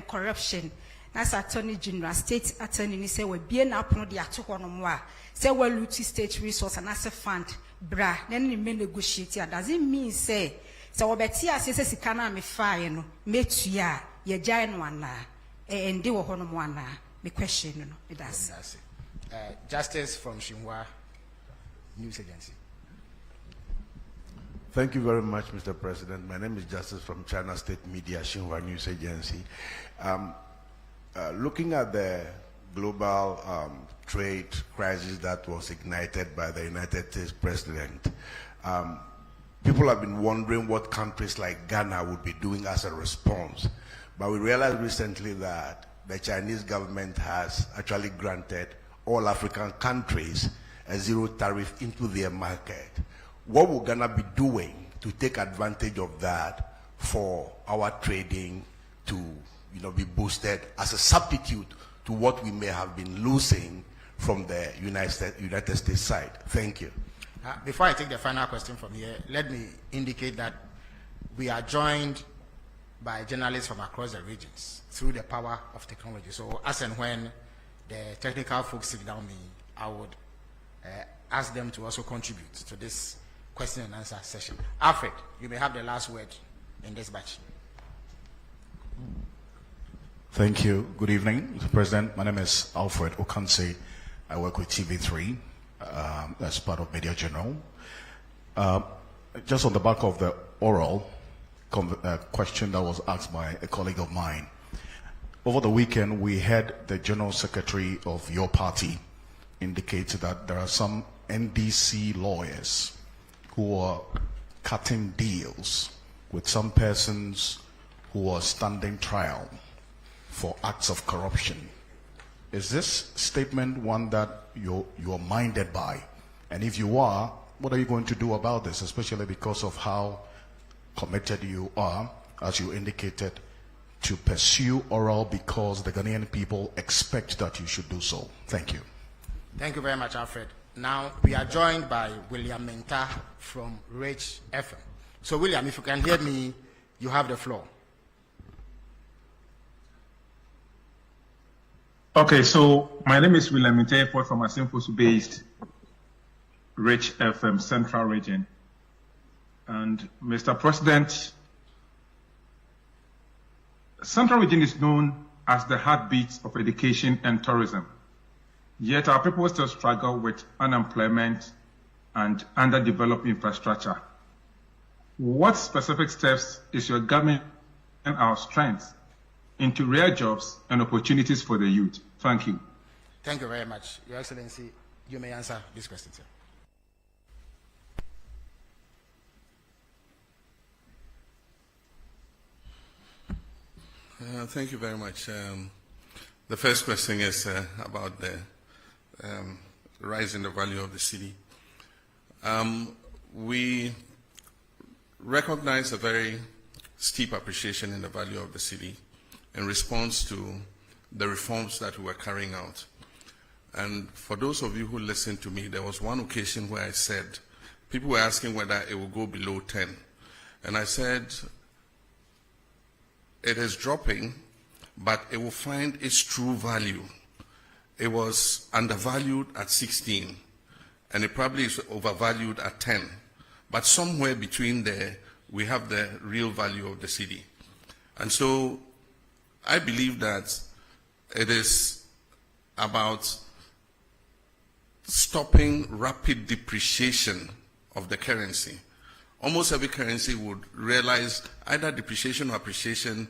corruption. As Attorney General, State Attorney say we be na apno de ato ho no mo a say we loot state resource and as a fund bra then ni me negotiate. Does it mean say we beti ase say sika na me fae no metua ye gyan no ana ende wo ho no mo ana? Me question no it does. Justice from Shinhua News Agency. Thank you very much, Mr. President. My name is Justice from China State Media Shinhua News Agency. Looking at the global trade crisis that was ignited by the United States President, people have been wondering what countries like Ghana would be doing as a response. But we realized recently that the Chinese government has actually granted all African countries a zero tariff into their market. What will Ghana be doing to take advantage of that for our trading to be boosted as a substitute to what we may have been losing from the United States side? Thank you. Before I take the final question from here, let me indicate that we are joined by journalists from across the regions through the power of technology. So as and when the technical folks sit down me, I would ask them to also contribute to this question and answer session. Alfred, you may have the last word in this batch. Thank you. Good evening, Mr. President. My name is Alfred Okanse. I work with TV3 as part of Media General. Just on the back of the oral question that was asked by a colleague of mine, over the weekend we had the General Secretary of your party indicate that there are some NDC lawyers who are cutting deals with some persons who are standing trial for acts of corruption. Is this statement one that you're minded by? And if you are, what are you going to do about this, especially because of how committed you are, as you indicated, to pursue oral because the Ghanaian people expect that you should do so? Thank you. Thank you very much, Alfred. Now, we are joined by William Menta from Rich FM. So, William, if you can hear me, you have the floor. Okay, so my name is William Menta from Asimfosu-based Rich FM Central Region. And Mr. President, Central Region is known as the heartbeat of education and tourism. Yet our people still struggle with unemployment and underdeveloped infrastructure. What specific steps is your government and our strengths into real jobs and opportunities for the youth? Thank you. Thank you very much. Your Excellency, you may answer this question, sir. Thank you very much. The first question is about the rise in the value of the cedi. We recognize a very steep appreciation in the value of the cedi in response to the reforms that we were carrying out. And for those of you who listened to me, there was one occasion where I said, people were asking whether it will go below 10. And I said, it is dropping, but it will find its true value. It was undervalued at 16, and it probably is overvalued at 10. But somewhere between there, we have the real value of the cedi. And so I believe that it is about stopping rapid depreciation of the currency. Almost every currency would realize either depreciation or appreciation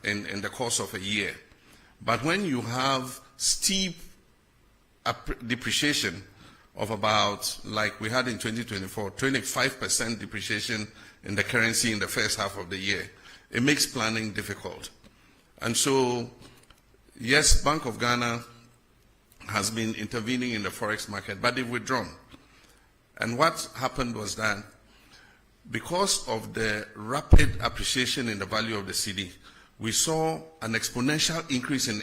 in the course of a year. But when you have steep depreciation of about, like we had in 2024, 25% depreciation in the currency in the first half of the year, it makes planning difficult. And so, yes, Bank of Ghana has been intervening in the forex market, but they've withdrawn. And what happened was that because of the rapid appreciation in the value of the cedi, we saw an exponential increase in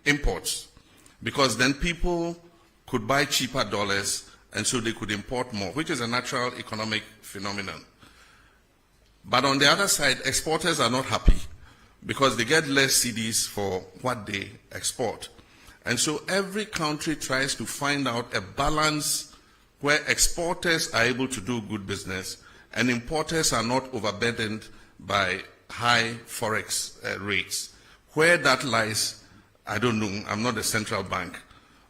imports, because then people could buy cheaper dollars and so they could import more, which is a natural economic phenomenon. But on the other side, exporters are not happy because they get less cedis for what they export. And so every country tries to find out a balance where exporters are able to do good business and importers are not overburdened by high forex rates. Where that lies, I don't know. I'm not a central bank.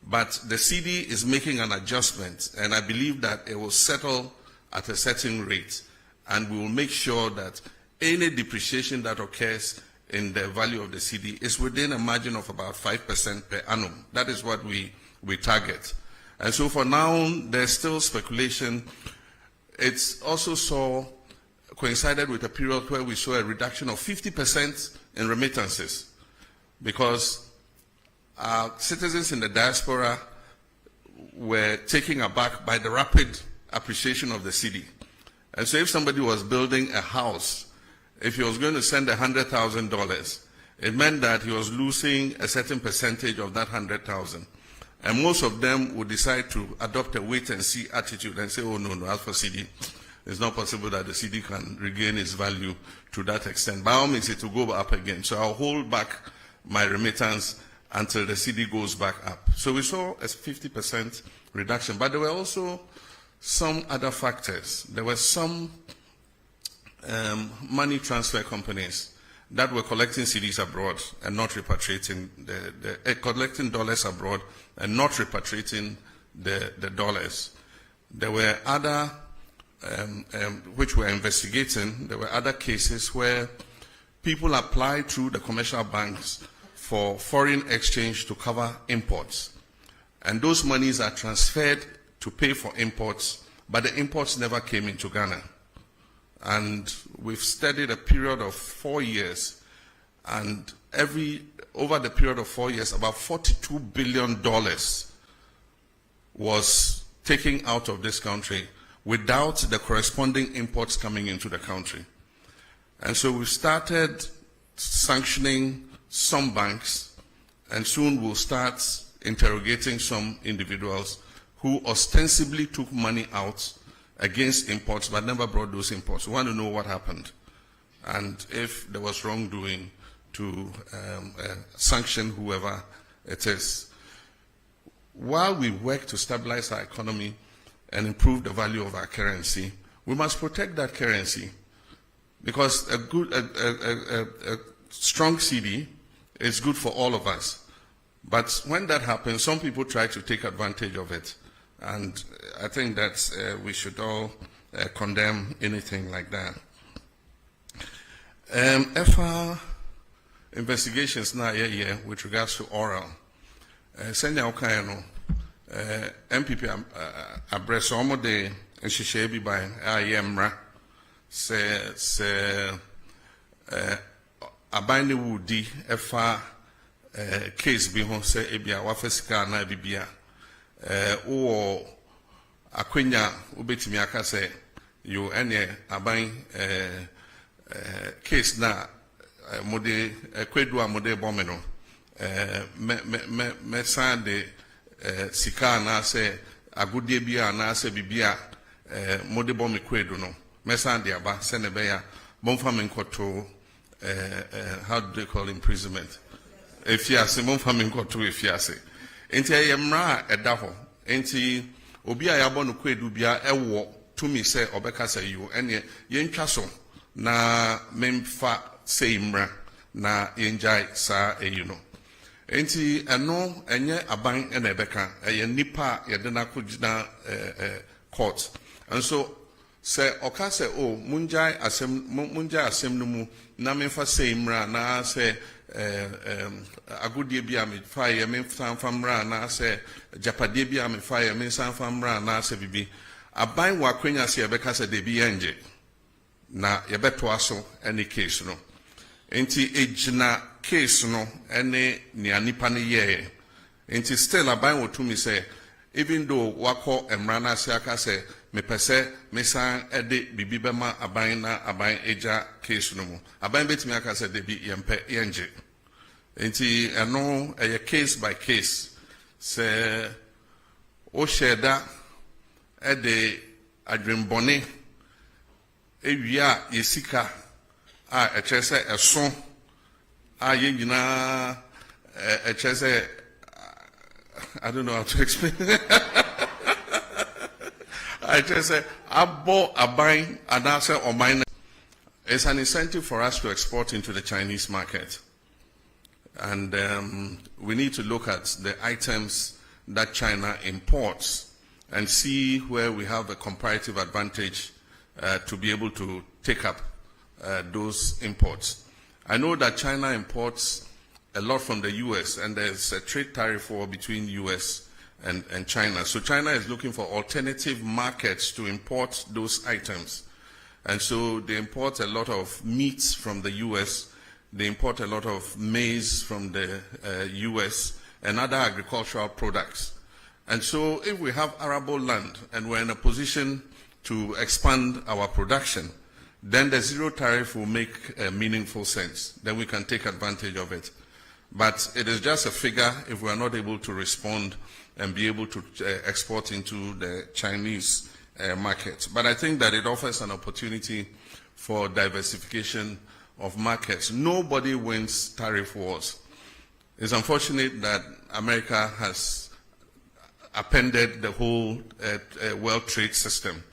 But the cedi is making an adjustment, and I believe that it will settle at a certain rate, and we will make sure that any depreciation that occurs in the value of the cedi is within a margin of about 5% per annum. That is what we target. And so for now, there's still speculation. It's also coincided with a period where we saw a reduction of 50% in remittances, because citizens in the diaspora were taken aback by the rapid appreciation of the cedi. And so if somebody was building a house, if he was going to send $100,000, it meant that he was losing a certain percentage of that 100,000. And most of them would decide to adopt a wait-and-see attitude and say, oh, no, as for cedi, it's not possible that the cedi can regain its value to that extent. By all means, it will go up again. So I'll hold back my remittance until the cedi goes back up. So we saw a 50% reduction. But there were also some other factors. There were some money transfer companies that were collecting cedis abroad and not repatriating, collecting dollars abroad and not repatriating the dollars. There were other, which we're investigating, there were other cases where people applied through the commercial banks for foreign exchange to cover imports. And those monies are transferred to pay for imports, but the imports never came into Ghana. And we've studied a period of 4 years, and over the period of 4 years, about $42 billion was taken out of this country without the corresponding imports coming into the country. And so we started sanctioning some banks, and soon we'll start interrogating some individuals who ostensibly took money out against imports but never brought those imports. We want to know what happened and if there was wrongdoing to sanction whoever it is. While we work to stabilize our economy and improve the value of our currency, we must protect that currency, because a strong cedi is good for all of us. But when that happens, some people try to take advantage of it. And I think that we should all condemn anything like that. FR investigations now with regards to oral. Senya Okayano, MPP address almost the Nshishebi by IMRA se abine wudi FR case bi ho se ebia wa fiscal na bibia wo akwenya obetimi aka se yo ene aban case na mode kwedu amode bombe no me san de sika na se agudie bia na se bibia mode bombe kwedu no me san de aba se ne be ya bomfa me nkoto how do they call imprisonment efiase bomfa me nkoto efiase enti ayemra edaho enti obi a yabɔ no kwedu bia ɛwɔ tumi sɛ ɔbɛka sɛ yo ɛne yɛntwa so na memfa seimra na yɛngyae saa eyi no enti ɛno ɛnyɛ aban ɛna ɛbɛka ɛyɛ nipa a yɛde no akɔgyina court nso sɛ ɔka sɛ o mungyae asɛm no mu na memfa seimra na sɛ agodie bi a me fa ye me famra na se japade bi a me fa ye me famra na se bibi aban wa kwenya se yebeka se de bi yenje na yebeto aso any case no enti ejina case no ene ni anipa ne ye enti still aban wo to me say even though wako emra na se aka se me pese me san ede bibi bema aban na aban eja case no mu aban betimi aka se de bi yempe yenje enti eno a case by case se o sheda ede adwembone ewia yesika a echese eso a yegyina echese I don't know how to explain. I just say, abo abain anase omain. It's an incentive for us to export into the Chinese market. And we need to look at the items that China imports and see where we have a comparative advantage to be able to take up those imports. I know that China imports a lot from the US, and there's a trade tariff war between US and China. So China is looking for alternative markets to import those items. And so they import a lot of meats from the US, they import a lot of maize from the US, and other agricultural products. And so if we have arable land and we're in a position to expand our production, then the zero tariff will make meaningful sense. Then we can take advantage of it. But it is just a figure if we are not able to respond and be able to export into the Chinese market. But I think that it offers an opportunity for diversification of markets. Nobody wins tariff wars. It's unfortunate that America has appended the whole world trade system.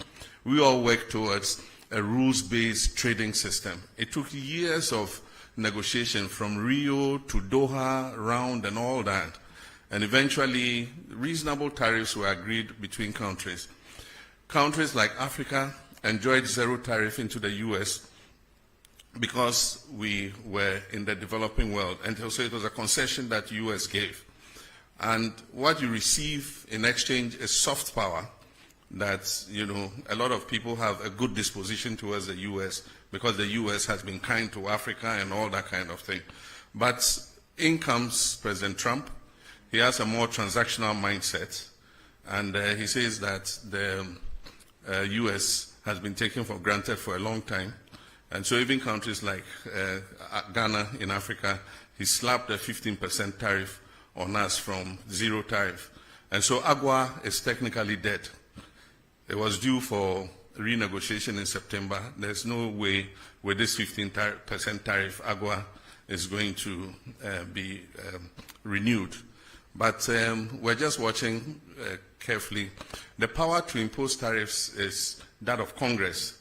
We all work towards a rules-based trading system. It took years of negotiation from Rio to Doha round and all that. And eventually, reasonable tariffs were agreed between countries. Countries like Africa enjoyed zero tariff into the US because we were in the developing world. And so it was a concession that the US gave. And what you receive in exchange is soft power that, you know, a lot of people have a good disposition towards the US because the US has been kind to Africa and all that kind of thing. But in comes President Trump. He has a more transactional mindset. And he says that the US has been taken for granted for a long time. And so even countries like Ghana in Africa, he slapped a 15% tariff on us from zero tariff. And so AGUA is technically dead. It was due for renegotiation in September. There's no way with this 15% tariff AGUA is going to be renewed. But we're just watching carefully. The power to impose tariffs is that of Congress.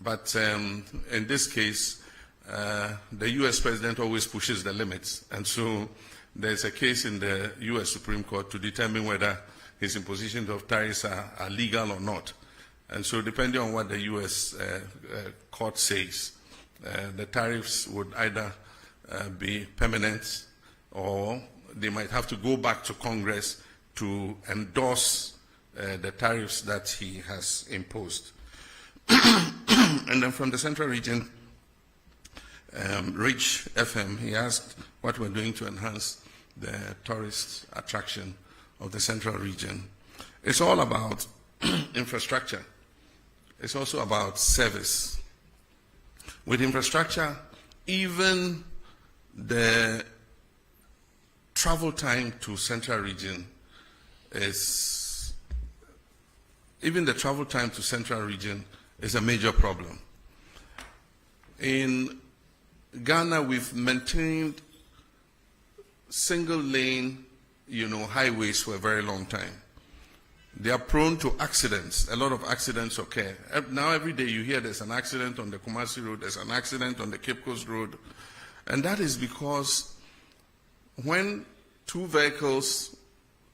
But in this case, the US president always pushes the limits. And so there's a case in the US Supreme Court to determine whether his imposition of tariffs are legal or not. And so depending on what the US court says, the tariffs would either be permanent or they might have to go back to Congress to endorse the tariffs that he has imposed. And then from the Central Region, Rich FM, he asked what we're doing to enhance the tourist attraction of the central region. It's all about infrastructure. It's also about service. With infrastructure, even the travel time to central region is a major problem. In Ghana, we've maintained single lane, highways for a very long time. They are prone to accidents. A lot of accidents occur. Now every day you hear there's an accident on the Kumasi Road, there's an accident on the Cape Coast Road. And that is because when two vehicles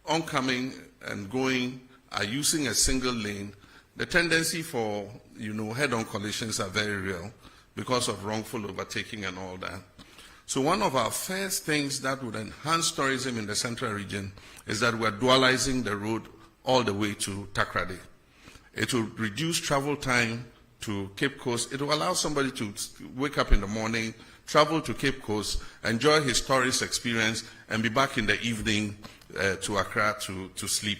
oncoming and going are using a single lane, the tendency for, head-on collisions are very real because of wrongful overtaking and all that. So one of our first things that would enhance tourism in the central region is that we're dualizing the road all the way to Takrady. It will reduce travel time to Cape Coast. It will allow somebody to wake up in the morning, travel to Cape Coast, enjoy his tourist experience, and be back in the evening to Accra to sleep.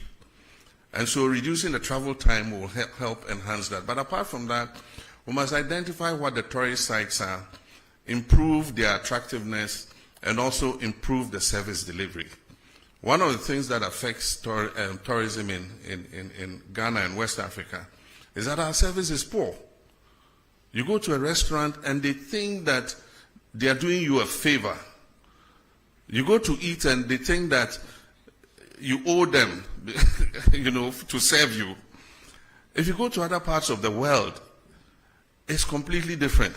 And so reducing the travel time will help enhance that. But apart from that, we must identify what the tourist sites are, improve their attractiveness, and also improve the service delivery. One of the things that affects tourism in Ghana and West Africa is that our service is poor. You go to a restaurant and they think that they are doing you a favor. You go to eat and they think that you owe them, to serve you. If you go to other parts of the world, it's completely different.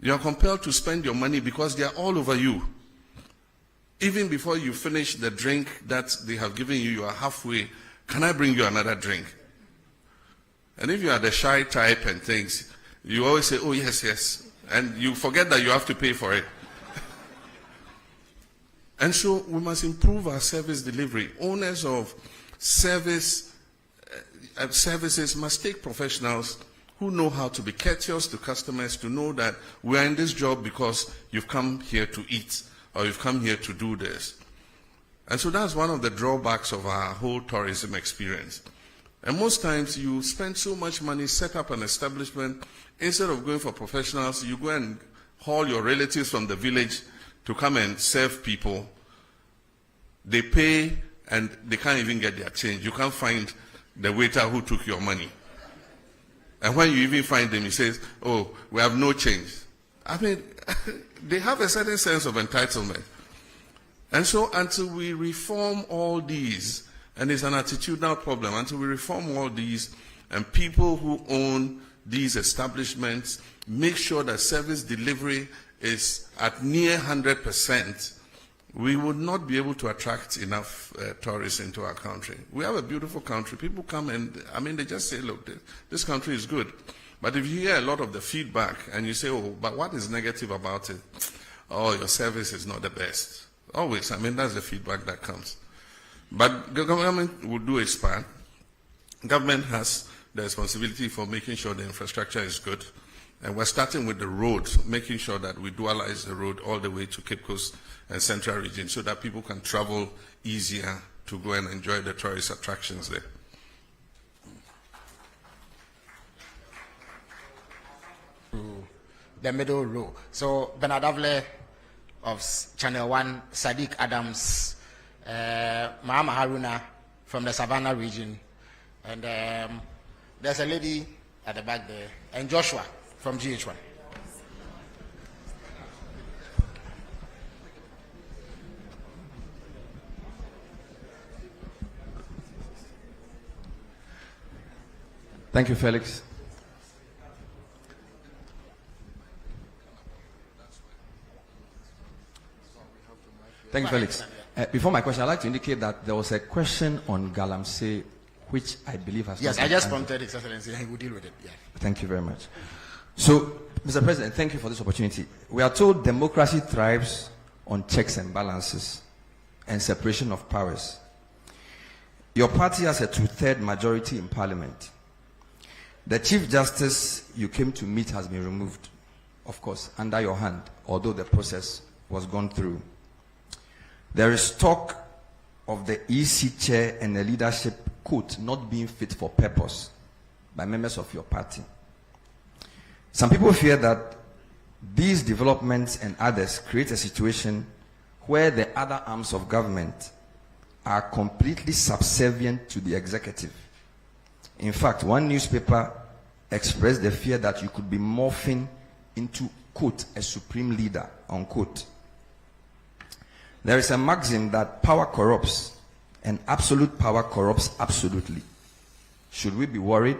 You are compelled to spend your money because they are all over you. Even before you finish the drink that they have given you, you are halfway. Can I bring you another drink? And if you are the shy type and things, you always say, oh, yes, yes. And you forget that you have to pay for it. And so we must improve our service delivery. Owners of services must take professionals who know how to be courteous to customers, to know that we are in this job because you've come here to eat, or you've come here to do this. And so that's one of the drawbacks of our whole tourism experience. And most times you spend so much money, set up an establishment, instead of going for professionals, you go and haul your relatives from the village to come and serve people. They pay and they can't even get their change. You can't find the waiter who took your money. And when you even find them, he says, oh, we have no change. I mean, they have a certain sense of entitlement. And so until we reform all these, and it's an attitudinal problem, until we reform all these, and people who own these establishments make sure that service delivery is at near 100%, we would not be able to attract enough tourists into our country. We have a beautiful country. People come and, they just say, look, this country is good. But if you hear a lot of the feedback and you say, oh, but what is negative about it? Oh, your service is not the best. Always, that's the feedback that comes. But the government will do its part. Government has the responsibility for making sure the infrastructure is good. And we're starting with the road, making sure that we dualize the road all the way to Cape Coast and Central Region so that people can travel easier to go and enjoy the tourist attractions there. The middle row. So Bernard Avle of Channel 1, Sadiq Adams, Mahama Haruna from the Savannah region, and there's a lady at the back there, and Joshua from GH1. Thank you, Felix. Thank you, Felix. Before my question, I'd like to indicate that there was a question on Galamsey, which I believe has... Yes, I just prompted His Excellency, and he will deal with it. Yeah. Thank you very much. So, Mr. President, thank you for this opportunity. We are told democracy thrives on checks and balances and separation of powers. Your party has a 2/3 majority in Parliament. The Chief Justice you came to meet has been removed, of course, under your hand, although the process was gone through. There is talk of the EC chair and the leadership, quote, not being fit for purpose by members of your party. Some people fear that these developments and others create a situation where the other arms of government are completely subservient to the executive. In fact, one newspaper expressed the fear that you could be morphing into, quote, a supreme leader, unquote. There is a maxim that power corrupts, and absolute power corrupts absolutely. Should we be worried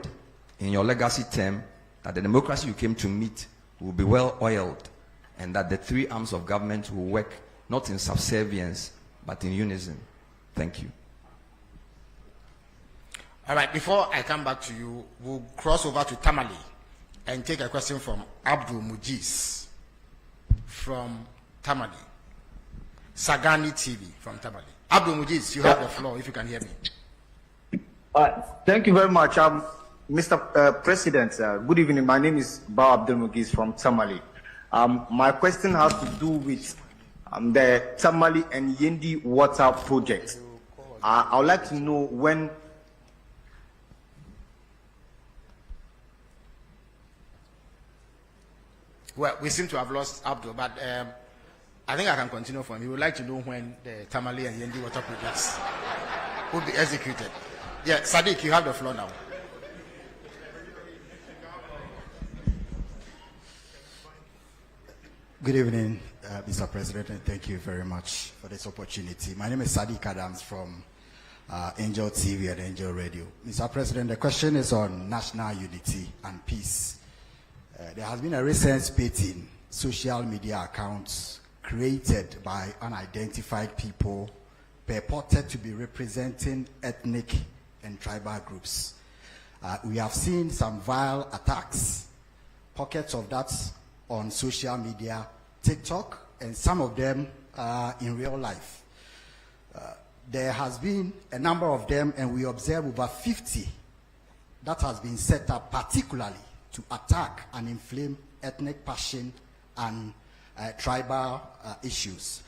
in your legacy term that the democracy you came to meet will be well oiled, and that the three arms of government will work not in subservience but in unison? Thank you. All right, before I come back to you, we'll cross over to Tamale and take a question from Abdul Mujiz from Tamale. Sagani TV from Tamale. Abdul Mujiz, you have the floor if you can hear me. Thank you very much. Mr. President, good evening. My name is Ba Abdul Mujiz from Tamale. My question has to do with the Tamale and Yendi water project. I would like to know when. Well, we seem to have lost Abdul, but I think I can continue for him. He would like to know when the Tamale and Yendi water projects will be executed. Yeah, Sadiq, you have the floor now. Good evening, Mr. President, and thank you very much for this opportunity. My name is Sadiq Adams from Angel TV and Angel Radio. Mr. President, the question is on national unity and peace. There has been a recent spate in social media accounts created by unidentified people purported to be representing ethnic and tribal groups. We have seen some vile attacks, pockets of that on social media, TikTok, and some of them in real life. There has been a number of them, and we observe over 50 that has been set up particularly to attack and inflame ethnic passion and tribal issues.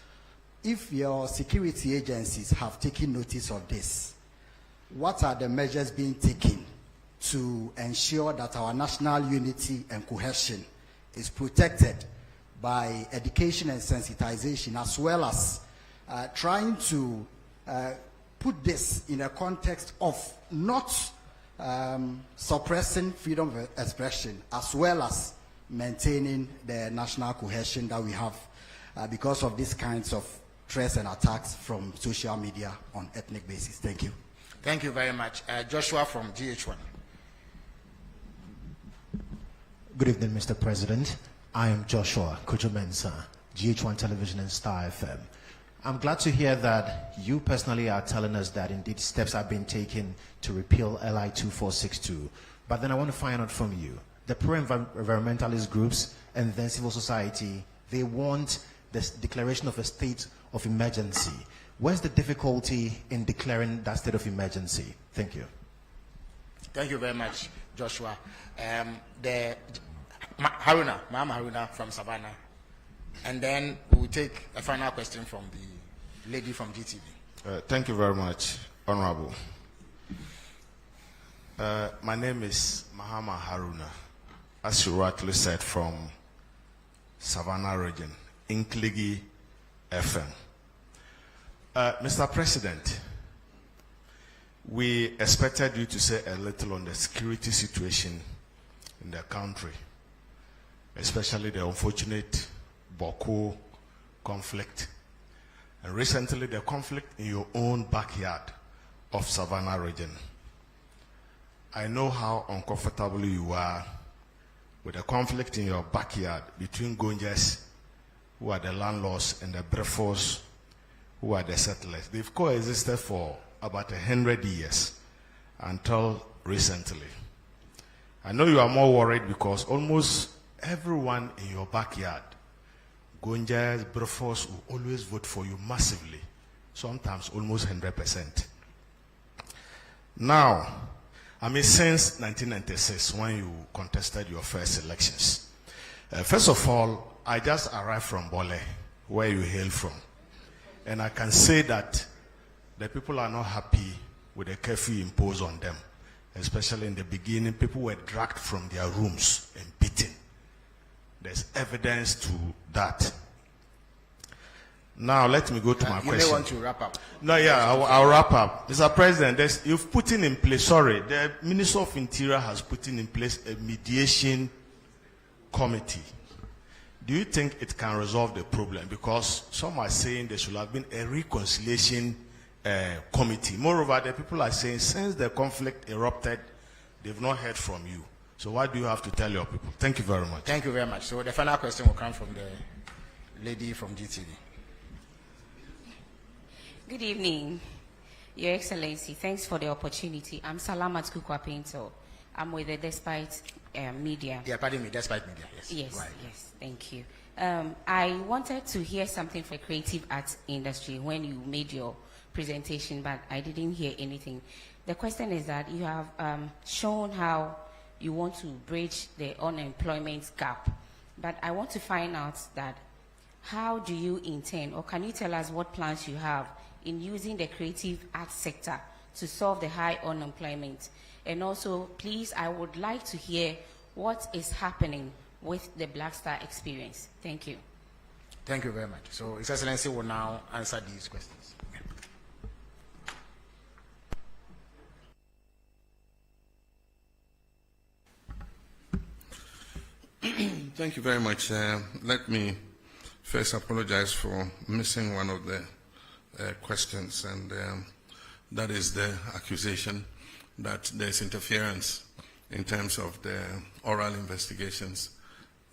If your security agencies have taken notice of this, what are the measures being taken to ensure that our national unity and cohesion is protected by education and sensitization, as well as trying to put this in a context of not suppressing freedom of expression, as well as maintaining the national cohesion that we have because of these kinds of threats and attacks from social media on ethnic basis. Thank you. Thank you very much. Joshua from GH1. Good evening, Mr. President. I am Joshua Kujumensa, GH1 Television and Star FM. I'm glad to hear that you personally are telling us that indeed steps are being taken to repeal LI 2462. But then I want to find out from you, the pro-environmentalist groups and then civil society, they want this declaration of a state of emergency. Where's the difficulty in declaring that state of emergency? Thank you. Thank you very much, Joshua. Mahama Haruna from Savannah. And then we'll take a final question from the lady from GTV. Thank you very much, Honorable. My name is Mahama Haruna, as you rightly said, from Savannah region, Inkligi FM. Mr. President, we expected you to say a little on the security situation in the country, especially the unfortunate Boko conflict, and recently the conflict in your own backyard of Savannah region. I know how uncomfortable you are with the conflict in your backyard between Gonjas, who are the landlords, and the Brefos, who are the settlers. They've coexisted for about 100 years until recently. I know you are more worried because almost everyone in your backyard, Gonjas, Brefos, will always vote for you massively, sometimes almost 100%. Now, since 1996, when you contested your first elections, first of all, I just arrived from Bole where you hail from. And I can say that the people are not happy with the curfew imposed on them. Especially in the beginning, people were dragged from their rooms and beaten. There's evidence to that. Now, let me go to my question. You may want to wrap up. No, yeah, I'll wrap up. Mr. President, you've put in place, the Minister of Interior has put in place a mediation committee. Do you think it can resolve the problem? Because some are saying there should have been a reconciliation committee. Moreover, the people are saying since the conflict erupted, they've not heard from you. So what do you have to tell your people? Thank you very much. Thank you very much. So the final question will come from the lady from GTV. Good evening, Your Excellency. Thanks for the opportunity. I'm Salamat Kukwapinto. I'm with the Despite Media. Yeah, pardon me, Despite Media, yes. Yes, right. yes, thank you. I wanted to hear something for the creative arts industry when you made your presentation, but I didn't hear anything. The question is that you have shown how you want to bridge the unemployment gap, but I want to find out that how do you intend, or can you tell us what plans you have in using the creative arts sector to solve the high unemployment? And also, please, I would like to hear what is happening with the Black Star experience. Thank you. Thank you very much. So His Excellency will now answer these questions. Thank you very much. Let me first apologize for missing one of the questions, and that is the accusation that there's interference in terms of the oral investigations.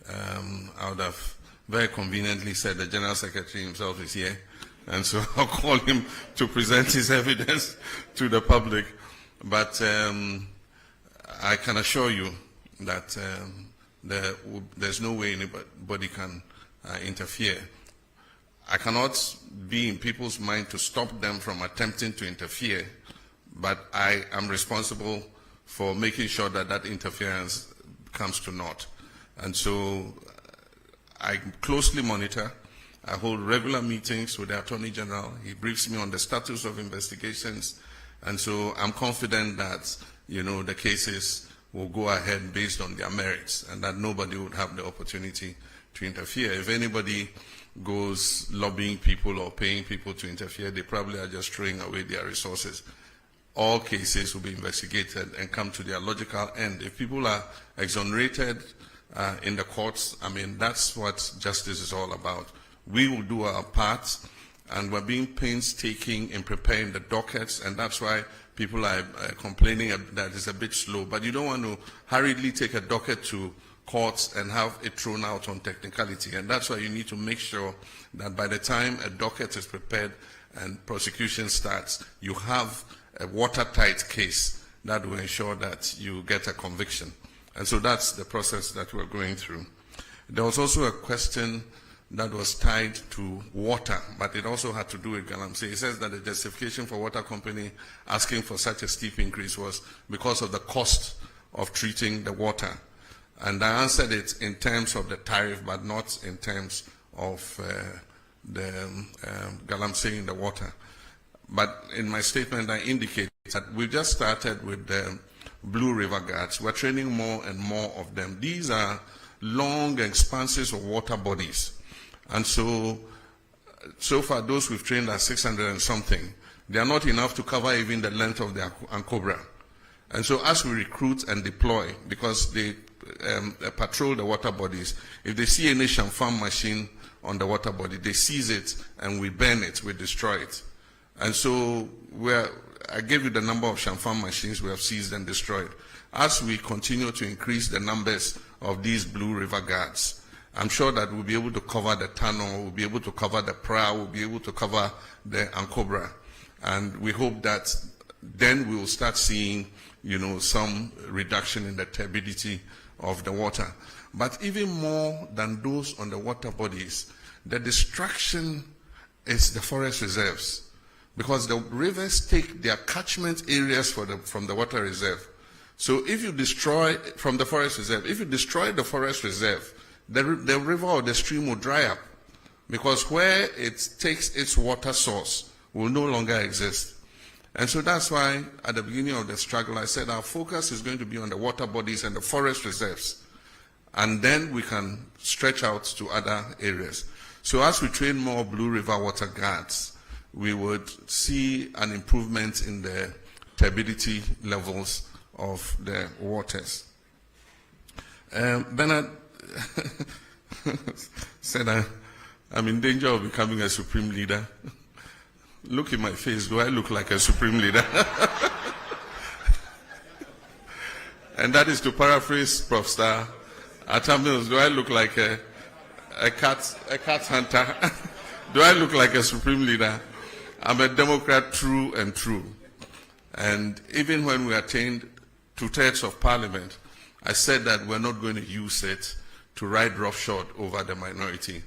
I would have very conveniently said the General Secretary himself is here, and so I'll call him to present his evidence to the public. But I can assure you that there's no way anybody can interfere. I cannot be in people's mind to stop them from attempting to interfere, but I am responsible for making sure that that interference comes to naught. And so I closely monitor. I hold regular meetings with the Attorney General. He briefs me on the status of investigations. And so I'm confident that, the cases will go ahead based on their merits, and that nobody would have the opportunity to interfere. If anybody goes lobbying people or paying people to interfere, they probably are just throwing away their resources. All cases will be investigated and come to their logical end. If people are exonerated in the courts, that's what justice is all about. We will do our part, and we're being painstaking in preparing the dockets, and that's why people are complaining that it's a bit slow. But you don't want to hurriedly take a docket to courts and have it thrown out on technicality. And that's why you need to make sure that by the time a docket is prepared and prosecution starts, you have a watertight case that will ensure that you get a conviction. And so that's the process that we're going through. There was also a question that was tied to water, but it also had to do with Galamsey. It says that the justification for water company asking for such a steep increase was because of the cost of treating the water. And I answered it in terms of the tariff, but not in terms of the Galamsey in the water. But in my statement, I indicate that we've just started with the Blue River Guards. We're training more and more of them. These are long expanses of water bodies. And so far, those we've trained are 600 and something. They are not enough to cover even the length of the Ankobra. And so as we recruit and deploy, because they patrol the water bodies, if they see any Shamfam machine on the water body, they seize it and we burn it, we destroy it. And so I gave you the number of Shamfam machines we have seized and destroyed. As we continue to increase the numbers of these Blue River Guards, I'm sure that we'll be able to cover the tunnel, we'll be able to cover the Pra, we'll be able to cover the Ankobra. And we hope that then we will start seeing, some reduction in the turbidity of the water. But even more than those on the water bodies, the destruction is the forest reserves. Because the rivers take their catchment areas from the water reserve. So if you destroy, from the forest reserve, if you destroy the forest reserve, the river or the stream will dry up. because where it takes its water source will no longer exist. And so that's why at the beginning of the struggle I said our focus is going to be on the water bodies and the forest reserves, and then we can stretch out to other areas. So as we train more Blue River water guards, we would see an improvement in the turbidity levels of the waters. Bernard said I'm in danger of becoming a supreme leader. Look in my face, do I look like a supreme leader? And that is to paraphrase Prof. Star Atamils, do I look like a cat hunter? Do I look like a supreme leader? I'm a Democrat true and true. And even when we attained 2/3 of parliament, I said that we're not going to use it to ride roughshod over the minority,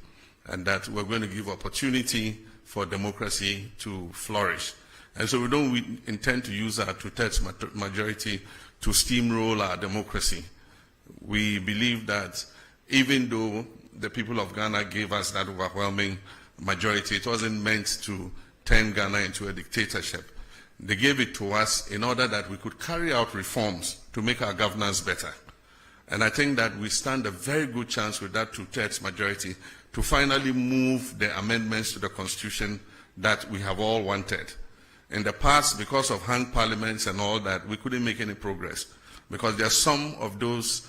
and that we're going to give opportunity for democracy to flourish. And so we don't intend to use our 2/3 majority to steamroll our democracy. We believe that even though the people of Ghana gave us that overwhelming majority, it wasn't meant to turn Ghana into a dictatorship. They gave it to us in order that we could carry out reforms to make our governance better. And I think that we stand a very good chance with that 2/3 majority to finally move the amendments to the Constitution that we have all wanted. In the past, because of hung parliaments and all that, we couldn't make any progress, because there are some of those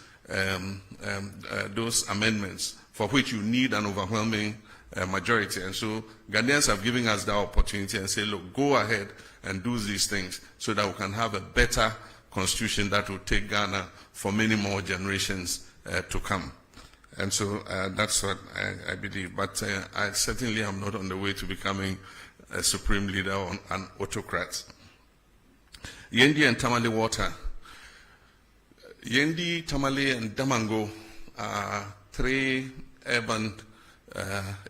amendments for which you need an overwhelming majority. And so Ghanaians have given us that opportunity and say, look, go ahead and do these things so that we can have a better constitution that will take Ghana for many more generations to come. And so that's what I believe. But I certainly am not on the way to becoming a supreme leader or an autocrat. Yendi and Tamale water. Yendi, Tamale, and Damango are 3 urban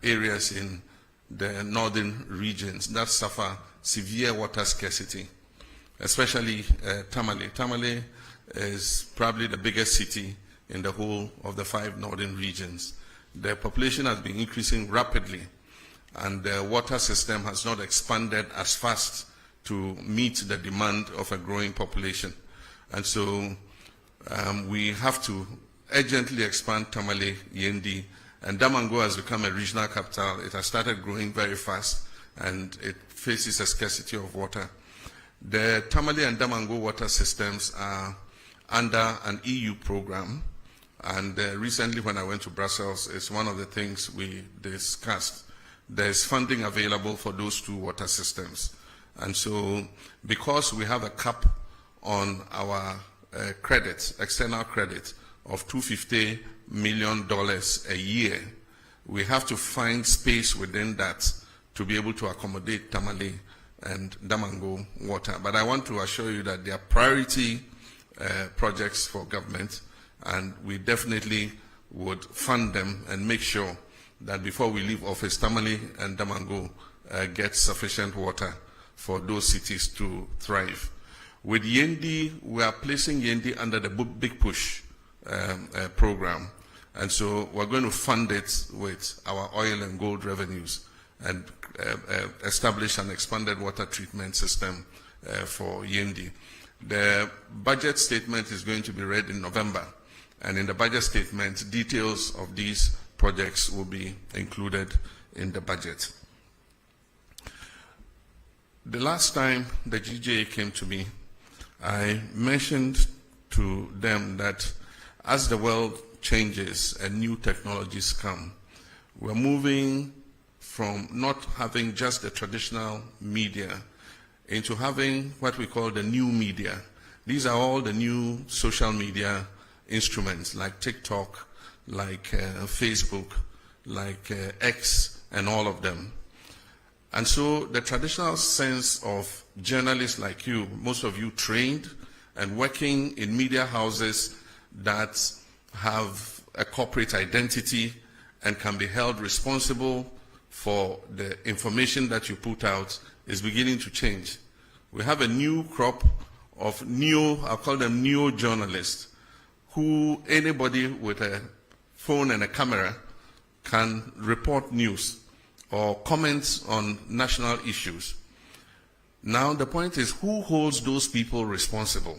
areas in the northern regions that suffer severe water scarcity, especially Tamale. Tamale is probably the biggest city in the whole of the 5 northern regions. The population has been increasing rapidly, and the water system has not expanded as fast to meet the demand of a growing population. And so we have to urgently expand Tamale, Yendi, and Damango has become a regional capital. It has started growing very fast, and it faces a scarcity of water. The Tamale and Damango water systems are under an EU program, and recently when I went to Brussels, it's one of the things we discussed. There's funding available for those 2 water systems. And so because we have a cap on our credit, external credit of $250 million a year, we have to find space within that to be able to accommodate Tamale and Damango water. But I want to assure you that they are priority projects for government, and we definitely would fund them and make sure that before we leave office, Tamale and Damango get sufficient water for those cities to thrive. With Yendi, we are placing Yendi under the Big Push program, and so we're going to fund it with our oil and gold revenues and establish an expanded water treatment system for Yendi. The budget statement is going to be read in November, and in the budget statement, details of these projects will be included in the budget. The last time the GJA came to me, I mentioned to them that as the world changes and new technologies come, we're moving from not having just the traditional media into having what we call the new media. These are all the new social media instruments like TikTok, like Facebook, like X, and all of them. And so the traditional sense of journalists like you, most of you trained and working in media houses that have a corporate identity and can be held responsible for the information that you put out, is beginning to change. We have a new crop of I'll call them neo-journalists, who anybody with a phone and a camera can report news. or comments on national issues. Now the point is, who holds those people responsible?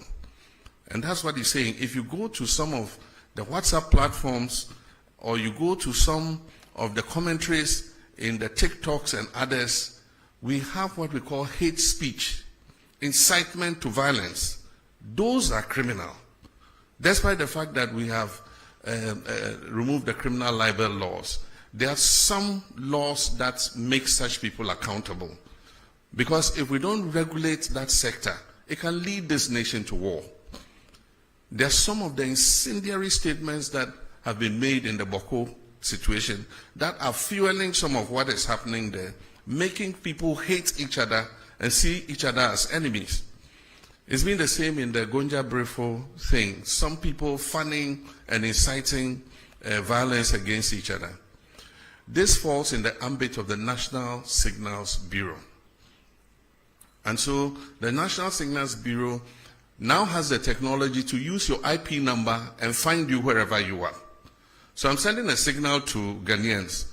And that's what he's saying. If you go to some of the WhatsApp platforms, or you go to some of the commentaries in the TikToks and others, we have what we call hate speech, incitement to violence. Those are criminal. Despite the fact that we have removed the criminal libel laws, there are some laws that make such people accountable. Because if we don't regulate that sector, it can lead this nation to war. There are some of the incendiary statements that have been made in the Boko situation that are fueling some of what is happening there, making people hate each other and see each other as enemies. It's been the same in the Gonja Brefo thing. Some people fanning and inciting violence against each other. This falls in the ambit of the National Signals Bureau. And so the National Signals Bureau now has the technology to use your IP number and find you wherever you are. So I'm sending a signal to Ghanaians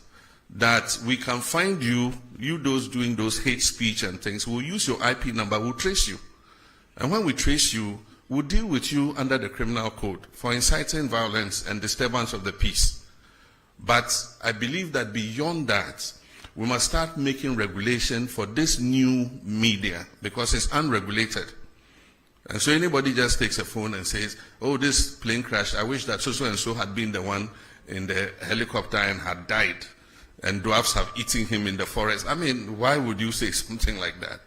that we can find you those doing those hate speech and things. We'll use your IP number, we'll trace you. And when we trace you, we'll deal with you under the criminal code for inciting violence and disturbance of the peace. But I believe that beyond that, we must start making regulation for this new media because it's unregulated. And so anybody just takes a phone and says, oh, this plane crashed, I wish that so and so had been the one in the helicopter and had died, and dwarfs have eaten him in the forest. I mean, why would you say something like that?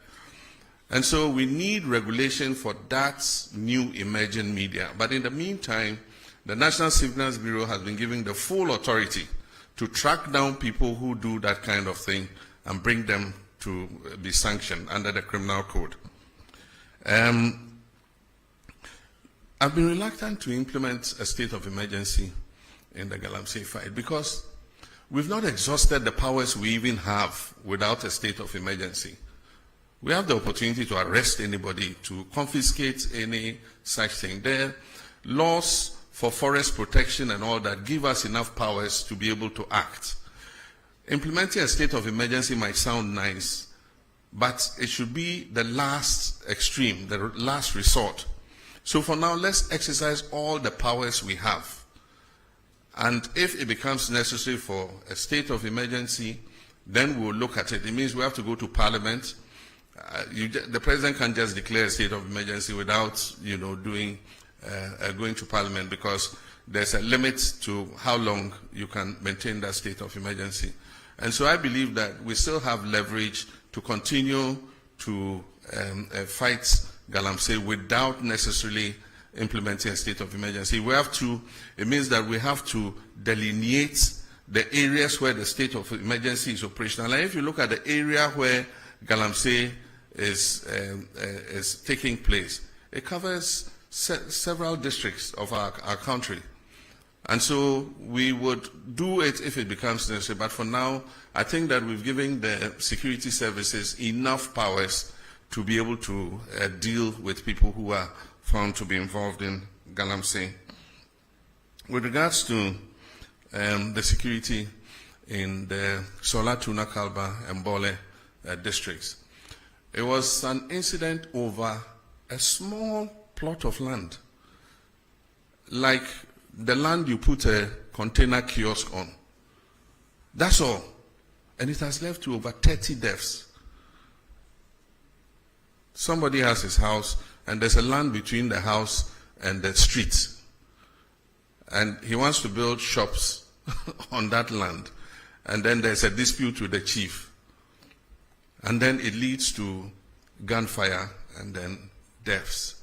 And so we need regulation for that new emerging media. But in the meantime, the National Signals Bureau has been given the full authority to track down people who do that kind of thing and bring them to be sanctioned under the criminal code. I've been reluctant to implement a state of emergency in the Galamsey fight because we've not exhausted the powers we even have without a state of emergency. We have the opportunity to arrest anybody, to confiscate any such thing. There are laws for forest protection and all that give us enough powers to be able to act. Implementing a state of emergency might sound nice, but it should be the last extreme, the last resort. So for now, let's exercise all the powers we have. And if it becomes necessary for a state of emergency, then we'll look at it. It means we have to go to Parliament. The President can't just declare a state of emergency without, going to Parliament, because there's a limit to how long you can maintain that state of emergency. And so I believe that we still have leverage to continue to fight Galamsey without necessarily implementing a state of emergency. It means that we have to delineate the areas where the state of emergency is operational. And if you look at the area where Galamsey is taking place, it covers several districts of our country. And so we would do it if it becomes necessary. But for now, I think that we've given the security services enough powers to be able to deal with people who are found to be involved in Galamsey. With regards to the security in the Sola, Tuna, Kalba, and Bole districts, it was an incident over a small plot of land, like the land you put a container kiosk on. That's all. And it has led to over 30 deaths. Somebody has his house, and there's a land between the house and the street. And he wants to build shops on that land. And then there's a dispute with the chief. And then it leads to gunfire and then deaths.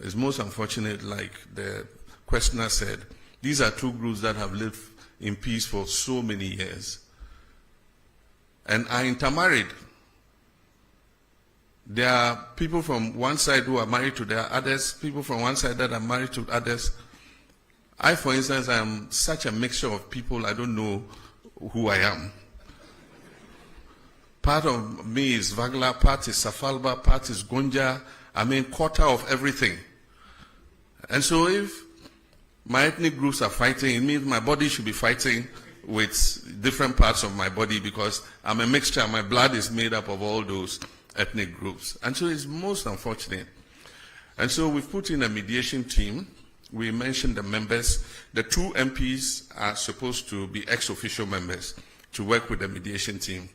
It's most unfortunate, like the questioner said. These are two groups that have lived in peace for so many years and are intermarried. There are people from one side who are married to their others, people from one side that are married to others. I, for instance, I am such a mixture of people, I don't know who I am. Part of me is Vagla, part is Safalba, part is Gonja. I mean, quarter of everything. And so if my ethnic groups are fighting, it means my body should be fighting with different parts of my body because I'm a mixture. My blood is made up of all those ethnic groups. And so it's most unfortunate. And so we've put in a mediation team. We mentioned the members. The 2 MPs are supposed to be ex-official members to work with the mediation team.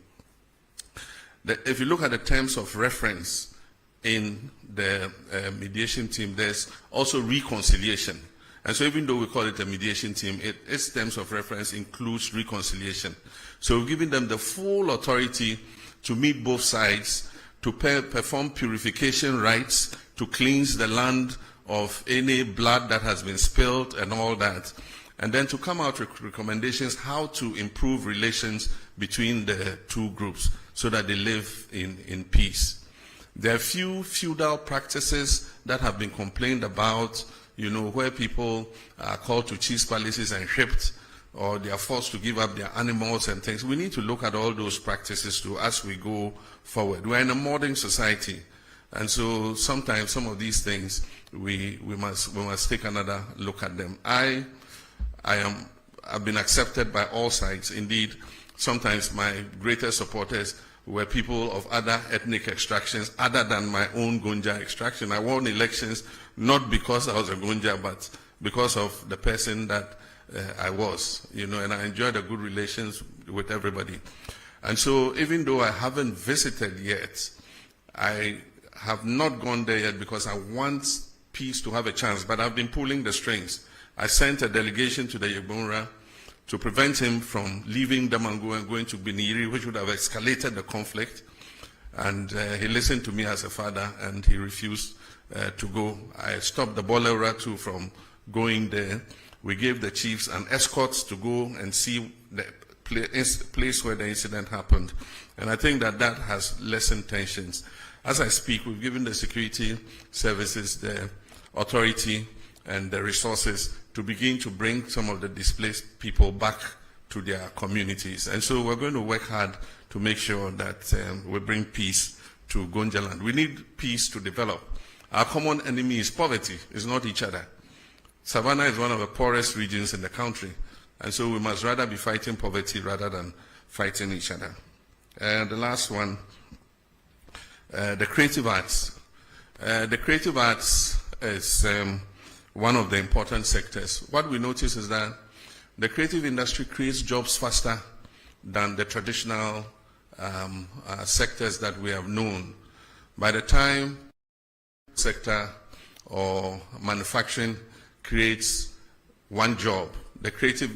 If you look at the terms of reference in the mediation team, there's also reconciliation. And so even though we call it a mediation team, its terms of reference includes reconciliation. So we're giving them the full authority to meet both sides, to perform purification rites, to cleanse the land of any blood that has been spilled and all that, and then to come out with recommendations how to improve relations between the 2 groups so that they live in peace. There are few feudal practices that have been complained about, where people are called to chiefs' palaces and shipped, or they are forced to give up their animals and things. We need to look at all those practices too as we go forward. We're in a modern society, and so sometimes some of these things we must take another look at them. I've been accepted by all sides. Indeed, sometimes my greatest supporters were people of other ethnic extractions other than my own Gonja extraction. I won elections not because I was a Gonja, but because of the person that I was, and I enjoyed a good relations with everybody. And so even though I haven't visited yet, I have not gone there yet because I want peace to have a chance, but I've been pulling the strings. I sent a delegation to the Yeboah to prevent him from leaving Damango and going to Biniri, which would have escalated the conflict. And he listened to me as a father, and he refused to go. I stopped the Bolera too from going there. We gave the chiefs an escort to go and see the place where the incident happened. And I think that that has lessened tensions. As I speak, we've given the security services the authority and the resources to begin to bring some of the displaced people back to their communities. And so we're going to work hard to make sure that we bring peace to Gonjaland. We need peace to develop. Our common enemy is poverty, it's not each other. Savannah is one of the poorest regions in the country, and so we must rather be fighting poverty rather than fighting each other. The last one, the creative arts. The creative arts is one of the important sectors. What we notice is that the creative industry creates jobs faster than the traditional sectors that we have known. By the time sector or manufacturing creates 1 job, the creative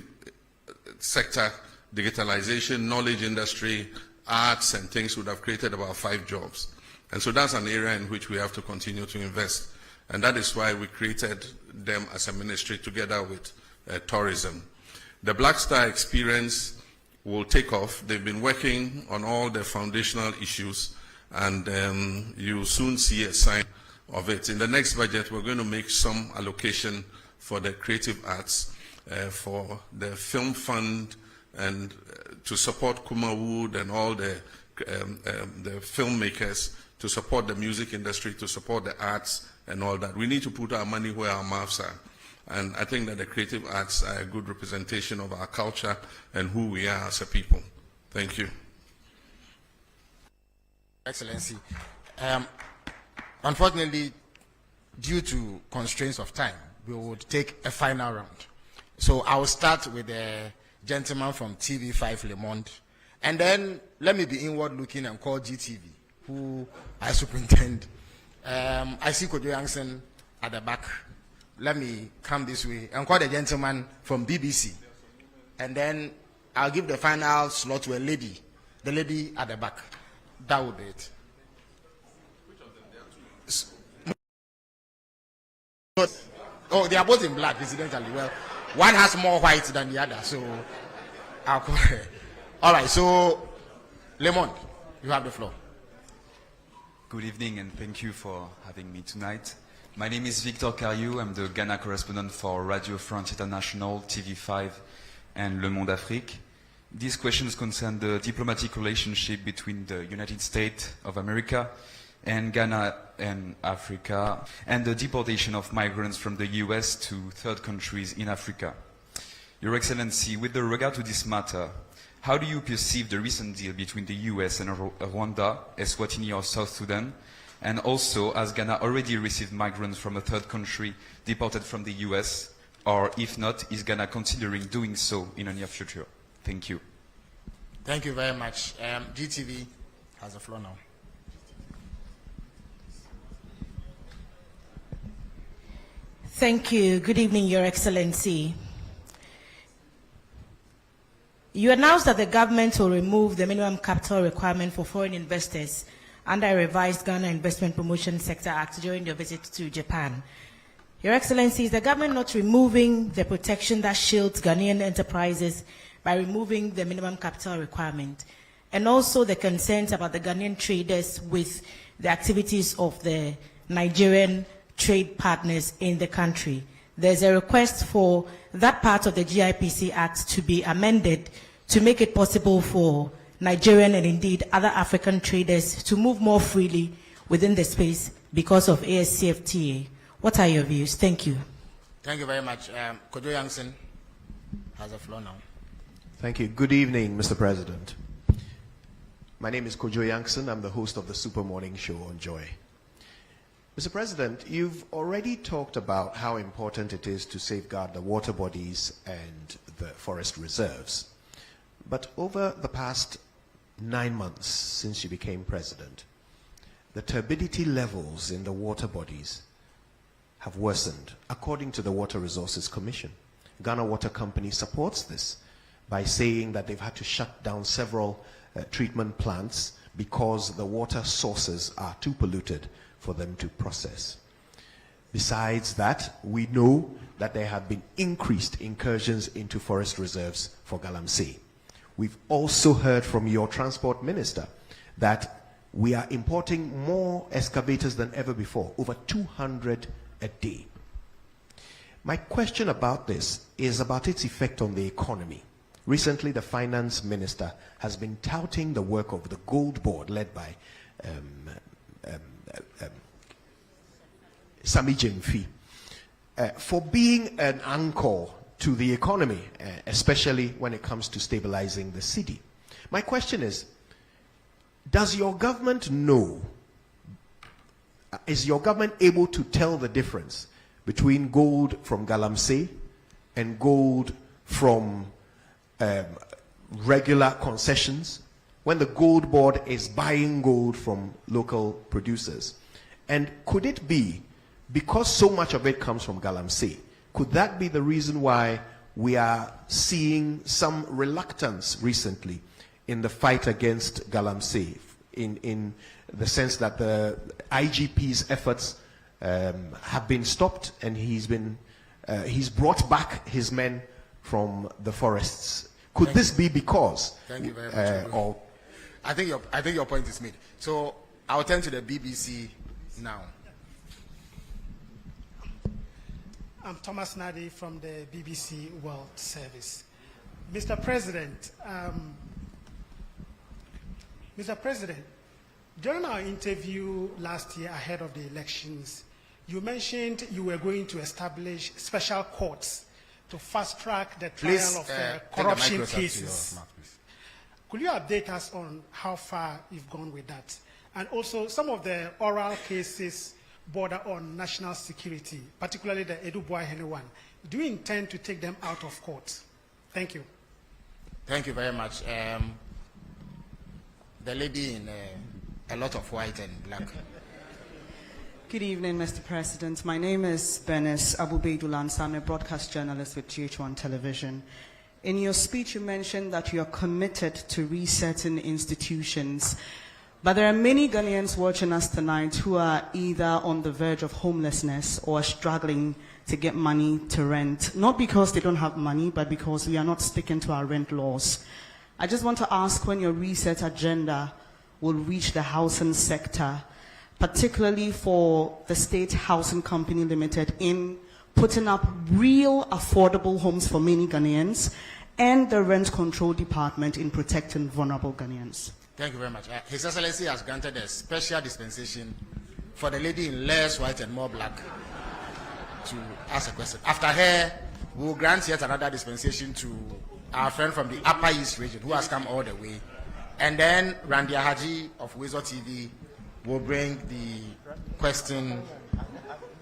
sector, digitalization, knowledge industry, arts and things would have created about 5 jobs. And so that's an area in which we have to continue to invest. And that is why we created them as a ministry together with tourism. The Black Star experience will take off. They've been working on all the foundational issues, and you'll soon see a sign of it. In the next budget, we're going to make some allocation for the creative arts, for the film fund, and to support Kumawood and all the filmmakers, to support the music industry, to support the arts and all that. We need to put our money where our mouths are. And I think that the creative arts are a good representation of our culture and who we are as a people. Thank you. Excellency. Unfortunately, due to constraints of time, we would take a final round. So I will start with the gentleman from TV5 Le Monde, and then let me be inward looking and call GTV, who I superintend. I see Kojo Yankson at the back. Let me come this way and call the gentleman from BBC, and then I'll give the final slot to a lady, the lady at the back. That would be it. Oh, they are both in black, incidentally. Well, one has more white than the other, so I'll call her. All right, so Le Monde, you have the floor. Good evening, and thank you for having me tonight. My name is Victor Cariou. I'm the Ghana correspondent for Radio France International, TV5, and Le Monde Afrique. These questions concern the diplomatic relationship between the United States of America and Ghana and Africa, and the deportation of migrants from the US to third countries in Africa. Your Excellency, with regard to this matter, how do you perceive the recent deal between the US and Rwanda, Eswatini or South Sudan? And also, has Ghana already received migrants from a third country deported from the US? Or if not, is Ghana considering doing so in the near future? Thank you. Thank you very much. GTV has the floor now. Thank you. Good evening, Your Excellency. You announced that the government will remove the minimum capital requirement for foreign investors under a revised Ghana Investment Promotion Sector Act during your visit to Japan. Your Excellency, is the government not removing the protection that shields Ghanaian enterprises by removing the minimum capital requirement? And also the concerns about the Ghanaian traders with the activities of the Nigerian trade partners in the country. There's a request for that part of the GIPC Act to be amended to make it possible for Nigerian and indeed other African traders to move more freely within the space because of ASCFTA. What are your views? Thank you. Thank you very much. Kojo Yankson has the floor now. Thank you. Good evening, Mr. President. My name is Kojo Yankson. I'm the host of the Super Morning Show on Joy. Mr. President, you've already talked about how important it is to safeguard the water bodies and the forest reserves. But over the past 9 months since you became president, the turbidity levels in the water bodies have worsened, according to the Water Resources Commission. Ghana Water Company supports this by saying that they've had to shut down several treatment plants because the water sources are too polluted for them to process. Besides that, we know that there have been increased incursions into forest reserves for Galamsey. We've also heard from your transport minister that we are importing more excavators than ever before, over 200 a day. My question about this is about its effect on the economy. Recently, the finance minister has been touting the work of the Gold Board led by Sami Jemfi for being an anchor to the economy, especially when it comes to stabilizing the city. My question is, does your government know, is your government able to tell the difference between gold from Galamsey and gold from regular concessions when the Gold Board is buying gold from local producers? And could it be, because so much of it comes from Galamsey, could that be the reason why we are seeing some reluctance recently in the fight against Galamsey, in the sense that the IGP's efforts have been stopped and he's brought back his men from the forests? Could this be because? Thank you very much. I think your point is made. So I'll turn to the BBC now. I'm Thomas Nadi from the BBC World Service. Mr. President, during our interview last year ahead of the elections, you mentioned you were going to establish special courts to fast-track the trial of corruption cases. Could you update us on how far you've gone with that? And also, some of the oral cases border on national security, particularly the Yeboah one. Do you intend to take them out of court? Thank you. Thank you very much. The lady in a lot of white and black. Good evening, Mr. President. My name is Bernice Abubeidulansa. I'm a broadcast journalist with GH1 Television. In your speech, you mentioned that you are committed to resetting institutions. But there are many Ghanaians watching us tonight who are either on the verge of homelessness or struggling to get money to rent. Not because they don't have money, but because we are not sticking to our rent laws. I just want to ask when your reset agenda will reach the housing sector, particularly for the State Housing Company Limited in putting up real affordable homes for many Ghanaians, and the Rent Control Department in protecting vulnerable Ghanaians. Thank you very much. His Excellency has granted a special dispensation for the lady in less white and more black to ask a question. After her, we will grant yet another dispensation to our friend from the Upper East region who has come all the way. And then Randy Haji of Wezo TV will bring the question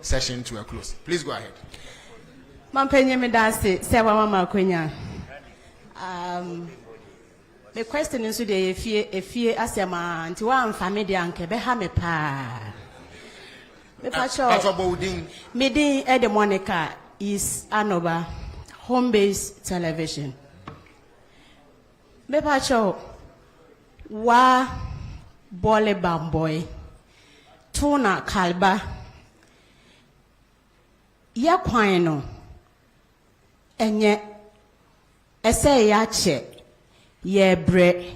session to a close. Please go ahead. The question is today if you asema anti wa mfami de anke be ha me pa. Me pa cho. Me din Ede Monica is Anoba home-based television. Me pa cho wa bole bamboy tuna kalba ya kwan no enye ese ya che ye bre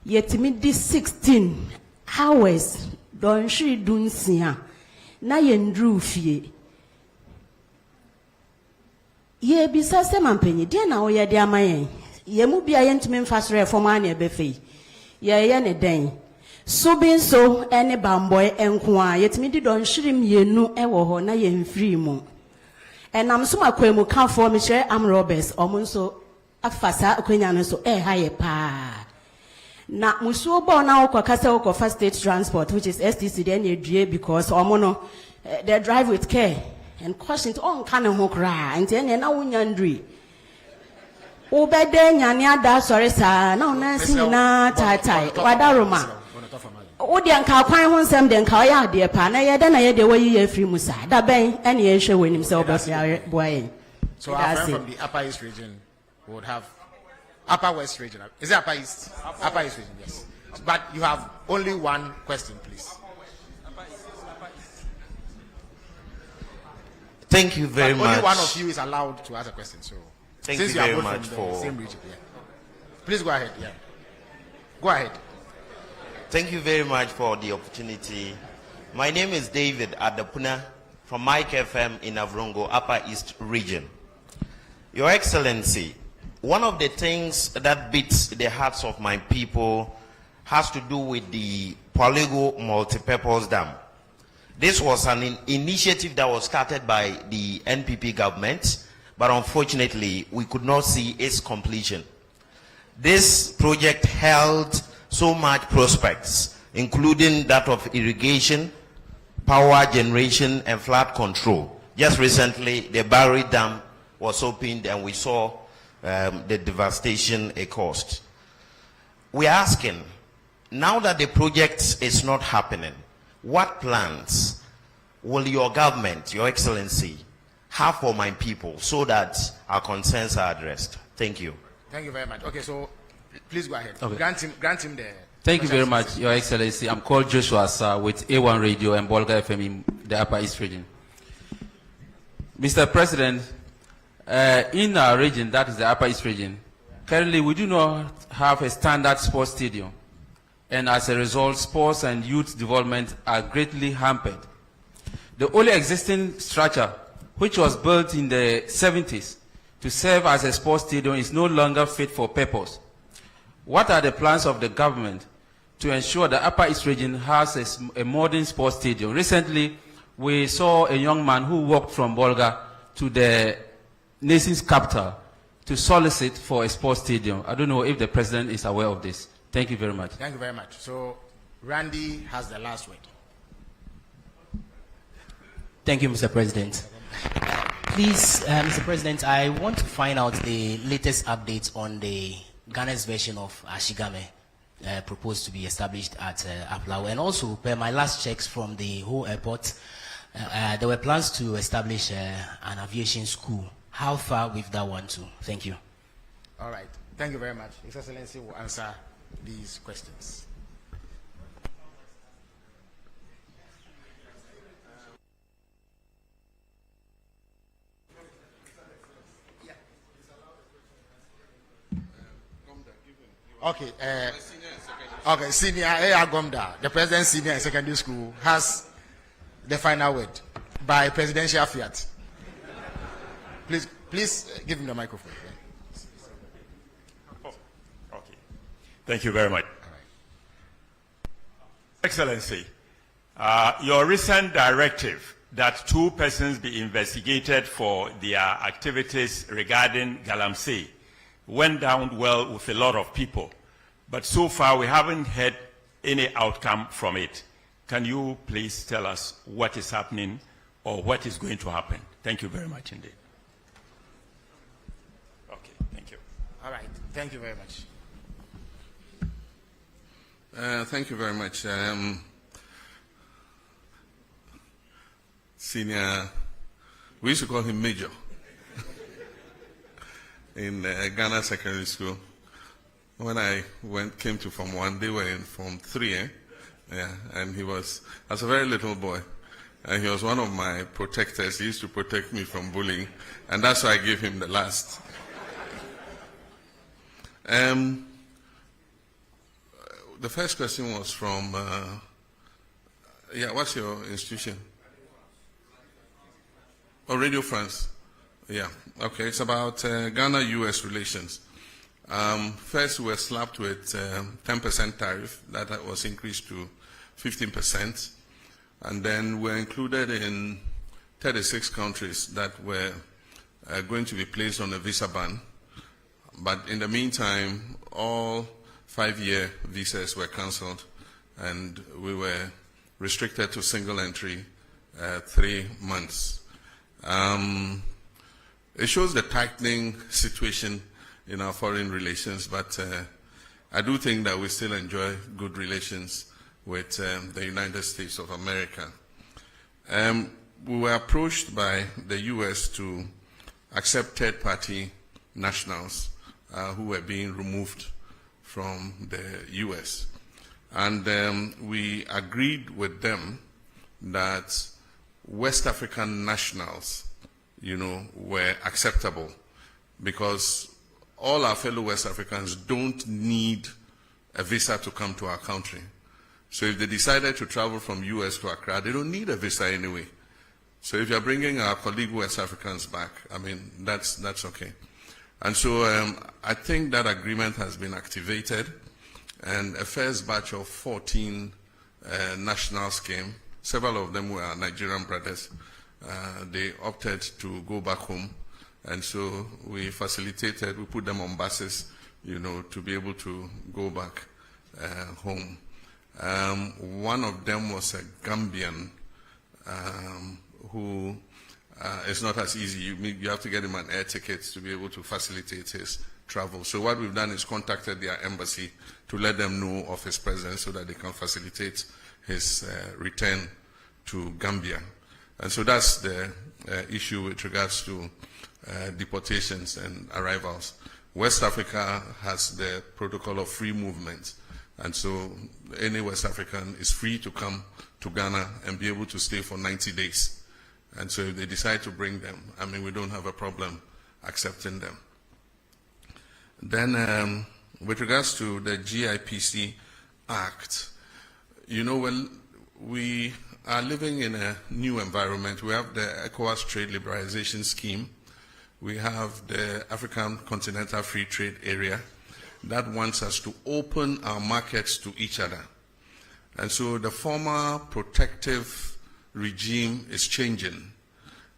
yetimi di 16 hours don shi dunsia na ye ndru fie ye bisa se mampenyi de na wo ye de amayen ye mu bia ye ntimi mfasore foma na ebefei ye ne den so bin so ene bamboy enko a yetimi di don shirim yenu ewo ho na ye mfiri mu enam so makwemu kan for me share am robbers omunso afasa akwenya no so haye pa na musuo bo na okokasa okofa state transport which is STC then you due because omono they drive with care and caution on kan ho kra enti ene na wunyandri obede nyane ada sorry sa na ona si na tai wadaroma odi anka kwan ho nsem de nka oya ade pa na ye de na ye de wayi ye free musa da ben ene ye hwe wenim se obofia boy. So our friend from the Upper East region would have Upper West region. Is it Upper East? Upper East region, yes. But you have only one question, please. Thank you very much. Only one of you is allowed to ask a question. So thank since you you very are both much from the for same region, yeah. Please go ahead. Yeah. Go ahead. Thank you very much for the opportunity. My name is David Adapuna from Mike FM in Avrongo, Upper East region. Your Excellency, one of the things that beats the hearts of my people has to do with the Polygo Multipurpose Dam. This was an initiative that was started by the NPP government, but unfortunately, we could not see its completion. This project held so much prospects, including that of irrigation, power generation, and flood control. Just recently, the Barry Dam was opened and we saw the devastation it caused. We're asking, now that the project is not happening, what plans will your government, your Excellency, have for my people so that our concerns are addressed? Thank you. Thank you very much. Okay, so please go ahead. Okay. Grant him the... Thank you very much, Your Excellency. I'm called Joshua Sir with A1 Radio and Bolga FM in the Upper East region. Mr. President, in our region, that is the Upper East region, currently we do not have a standard sports stadium. And as a result, sports and youth development are greatly hampered. The only existing structure, which was built in the 70s to serve as a sports stadium, is no longer fit for purpose. What are the plans of the government to ensure the Upper East region has a modern sports stadium? Recently, we saw a young man who walked from Bolga to the nation's capital to solicit for a sports stadium. I don't know if the president is aware of this. Thank you very much. Thank you very much. So, Randy has the last word. Thank you, Mr. President. Please, Mr. President, I want to find out the latest updates on the Ghana's version of Ashigame proposed to be established at Aplawa. And also, per my last checks from the whole airport, there were plans to establish an aviation school. How far with that one too? Thank you. All right. Thank you very much. His Excellency will answer these questions. Okay, okay, Senior A.R. Gomda, the President Senior and Secondary School, has the final word by presidential fiat. Please give him the microphone. Okay. Thank you very much. Excellency, your recent directive that 2 persons be investigated for their activities regarding Galamsey went down well with a lot of people. But so far, we haven't had any outcome from it. Can you please tell us what is happening or what is going to happen? Thank you very much indeed. Okay, thank you. All right, thank you very much. Thank you very much. Senior, we used to call him Major in Ghana Secondary School. When I came to Form 1, they were in Form 3, Yeah, and he was, as a very little boy, and he was one of my protectors. He used to protect me from bullying, and that's why I gave him the last. The first question was from, what's your institution? Oh, Radio France. Yeah, okay. It's about Ghana-US relations. First, we were slapped with 10% tariff that was increased to 15%. And then we're included in 36 countries that were going to be placed on a visa ban. But in the meantime, all 5-year visas were cancelled, and we were restricted to single entry 3 months. It shows the tightening situation in our foreign relations, but I do think that we still enjoy good relations with the United States of America. We were approached by the U.S. to accept third-party nationals who were being removed from the U.S. And we agreed with them that West African nationals, were acceptable, because all our fellow West Africans don't need a visa to come to our country. So if they decided to travel from US to Accra, they don't need a visa anyway. So if you're bringing our colleague West Africans back, that's okay. And so I think that agreement has been activated, and a first batch of 14 nationals came. Several of them were our Nigerian brothers. They opted to go back home, and so we facilitated, we put them on buses, to be able to go back home. One of them was a Gambian who is not as easy. You have to get him an air ticket to be able to facilitate his travel. So what we've done is contacted their embassy to let them know of his presence so that they can facilitate his return to Gambia. And so that's the issue with regards to deportations and arrivals. West Africa has the protocol of free movement, and so any West African is free to come to Ghana and be able to stay for 90 days. And so if they decide to bring them, we don't have a problem accepting them. Then with regards to the GIPC Act, we are living in a new environment. We have the ECOWAS Trade Liberalization Scheme. We have the African Continental Free Trade Area that wants us to open our markets to each other. And so the former protective regime is changing.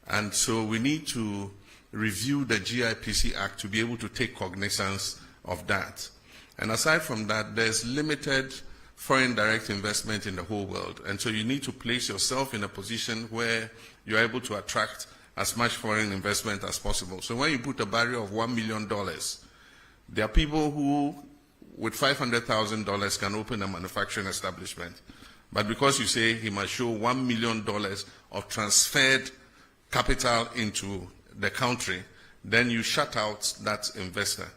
And so we need to review the GIPC Act to be able to take cognizance of that. And aside from that, there's limited foreign direct investment in the whole world. And so you need to place yourself in a position where you're able to attract as much foreign investment as possible. So when you put a barrier of $1 million, there are people who, with $500,000, can open a manufacturing establishment. But because you say he must show $1 million of transferred capital into the country, then you shut out that investor.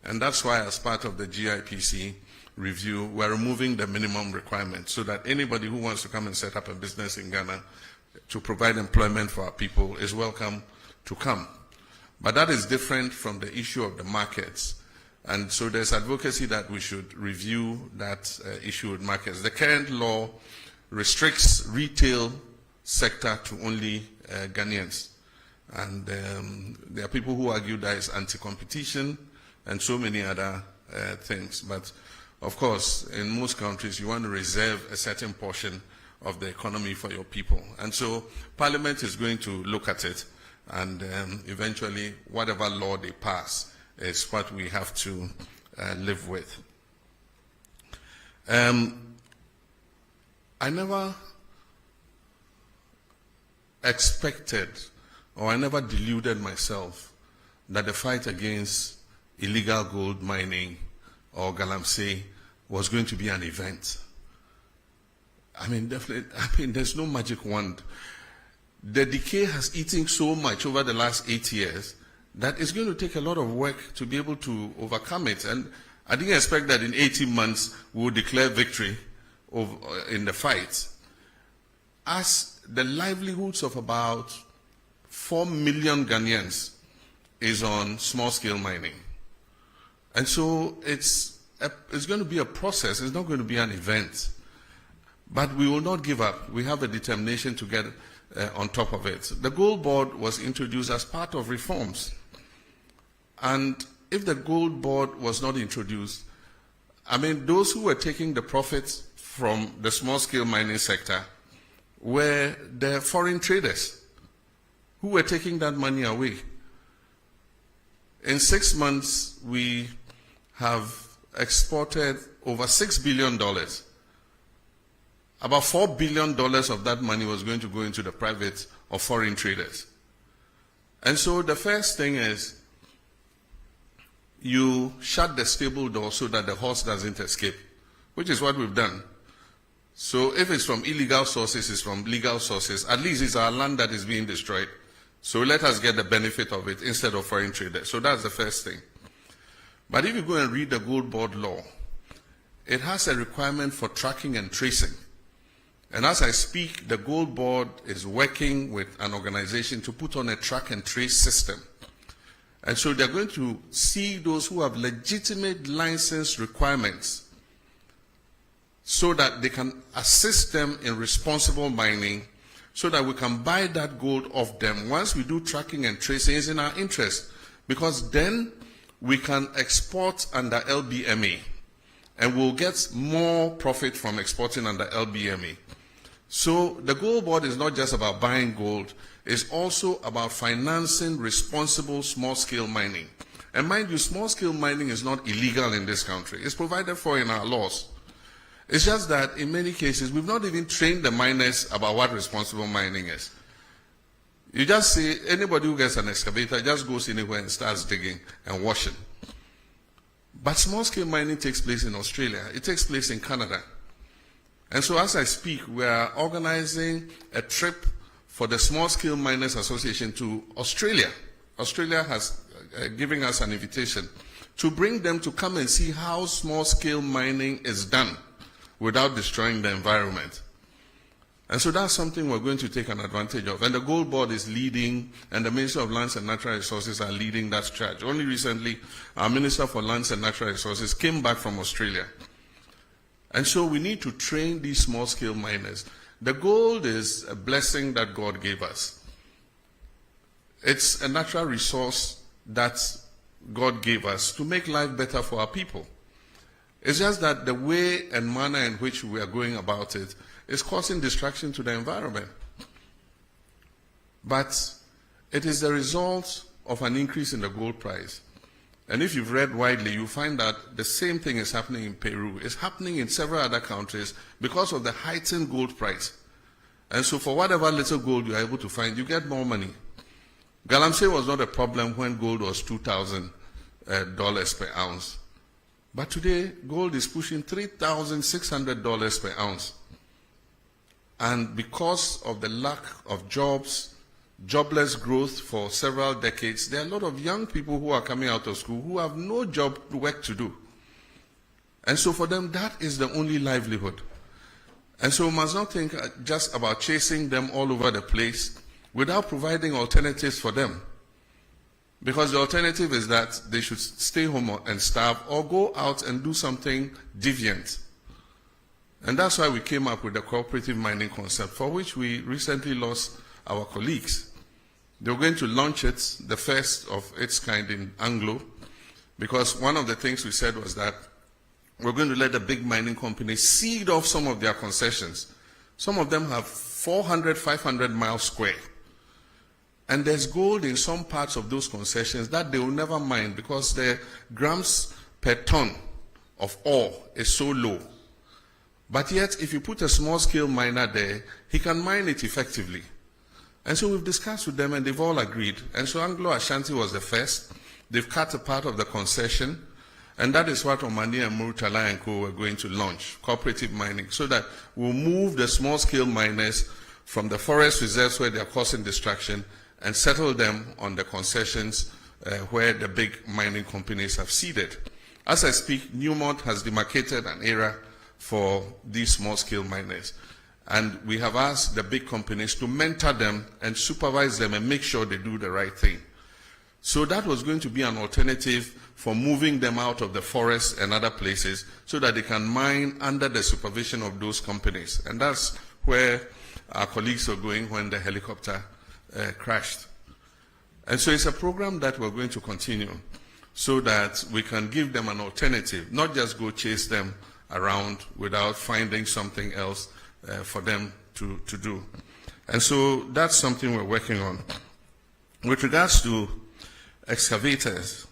And that's why, as part of the GIPC review, we're removing the minimum requirement so that anybody who wants to come and set up a business in Ghana to provide employment for our people is welcome to come. But that is different from the issue of the markets. And so there's advocacy that we should review that issue with markets. The current law restricts retail sector to only Ghanaians. And there are people who argue that it's anti-competition and so many other things. But of course, in most countries, you want to reserve a certain portion of the economy for your people. And so Parliament is going to look at it, and eventually whatever law they pass is what we have to live with. I never expected, or I never deluded myself, that the fight against illegal gold mining or galamsey was going to be an event. I mean, definitely, there's no magic wand. The decay has eaten so much over the last 8 years that it's going to take a lot of work to be able to overcome it. And I didn't expect that in 18 months we would declare victory in the fight. As the livelihoods of about 4 million Ghanaians is on small-scale mining. And so it's going to be a process. It's not going to be an event. But we will not give up. We have a determination to get on top of it. The Gold Board was introduced as part of reforms. And if the Gold Board was not introduced, I mean, those who were taking the profits from the small-scale mining sector were the foreign traders who were taking that money away. In 6 months, we have exported over $6 billion. About $4 billion of that money was going to go into the private or foreign traders. And so the first thing is you shut the stable door so that the horse doesn't escape, which is what we've done. So if it's from illegal sources, it's from legal sources. At least it's our land that is being destroyed. So let us get the benefit of it instead of foreign traders. So that's the first thing. But if you go and read the Gold Board law, it has a requirement for tracking and tracing. And as I speak, the Gold Board is working with an organization to put on a track and trace system. And so they're going to see those who have legitimate license requirements so that they can assist them in responsible mining, so that we can buy that gold off them. Once we do tracking and tracing, it's in our interest, because then we can export under LBMA, and we'll get more profit from exporting under LBMA. So the Gold Board is not just about buying gold, it's also about financing responsible small-scale mining. And mind you, small-scale mining is not illegal in this country. It's provided for in our laws. It's just that in many cases, we've not even trained the miners about what responsible mining is. You just see anybody who gets an excavator just goes anywhere and starts digging and washing. But small-scale mining takes place in Australia. It takes place in Canada. And so as I speak, we are organizing a trip for the Small-Scale Miners Association to Australia. Australia has given us an invitation to bring them to come and see how small-scale mining is done without destroying the environment. And so that's something we're going to take an advantage of. And the Gold Board is leading, and the Minister of Lands and Natural Resources are leading that charge. Only recently, our Minister for Lands and Natural Resources came back from Australia. And so we need to train these small-scale miners. The gold is a blessing that God gave us. It's a natural resource that God gave us to make life better for our people. It's just that the way and manner in which we are going about it is causing distraction to the environment. But it is the result of an increase in the gold price. And if you've read widely, you find that the same thing is happening in Peru. It's happening in several other countries because of the heightened gold price. And so for whatever little gold you're able to find, you get more money. Galamsey was not a problem when gold was $2,000 per ounce. But today, gold is pushing $3,600 per ounce. And because of the lack of jobs, jobless growth for several decades, there are a lot of young people who are coming out of school who have no job work to do. And so for them, that is the only livelihood. And so we must not think just about chasing them all over the place without providing alternatives for them. Because the alternative is that they should stay home and starve or go out and do something deviant. And that's why we came up with the cooperative mining concept, for which we recently lost our colleagues. They were going to launch it, the first of its kind in Anglo, because one of the things we said was that we're going to let the big mining companies cede off some of their concessions Some of them have 400, 500 miles square. And there's gold in some parts of those concessions that they will never mine because the grams per ton of ore is so low. But yet, if you put a small-scale miner there, he can mine it effectively. And so we've discussed with them and they've all agreed. And so Anglo-Ashanti was the first. They've cut a part of the concession. And that is what Omani and Murtala and Co. were going to launch, cooperative mining, so that we'll move the small-scale miners from the forest reserves where they are causing destruction and settle them on the concessions where the big mining companies have seeded. As I speak, Newmont has demarcated an area for these small-scale miners. And we have asked the big companies to mentor them and supervise them and make sure they do the right thing. So that was going to be an alternative for moving them out of the forest and other places so that they can mine under the supervision of those companies. And that's where our colleagues were going when the helicopter crashed. And so it's a program that we're going to continue so that we can give them an alternative, not just go chase them around without finding something else for them to do. And so that's something we're working on. With regards to excavators,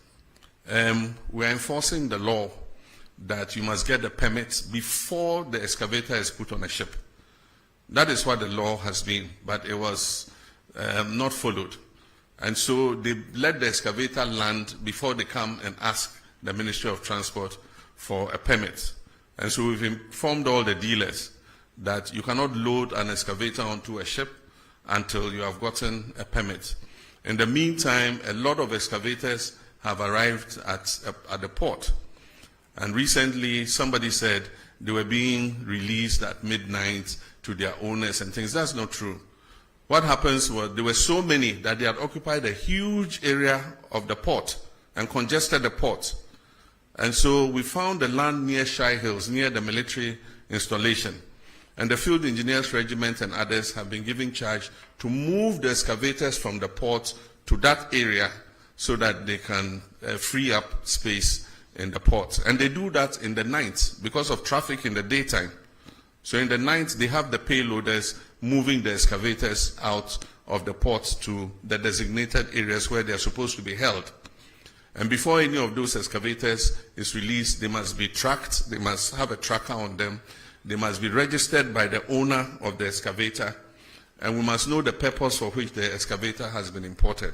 we're enforcing the law that you must get the permits before the excavator is put on a ship. That is what the law has been, but it was not followed. And so they let the excavator land before they come and ask the Ministry of Transport for a permit. And so we've informed all the dealers that you cannot load an excavator onto a ship until you have gotten a permit. In the meantime, a lot of excavators have arrived at the port. And recently, somebody said they were being released at midnight to their owners and things. That's not true. What happens was there were so many that they had occupied a huge area of the port and congested the port. And so we found the land near Shai Hills, near the military installation. And the Field Engineers Regiment and others have been given charge to move the excavators from the port to that area so that they can free up space in the port. And they do that in the night because of traffic in the daytime. So in the night, they have the payloaders moving the excavators out of the port to the designated areas where they are supposed to be held. And before any of those excavators is released, they must be tracked, they must have a tracker on them, they must be registered by the owner of the excavator, and we must know the purpose for which the excavator has been imported.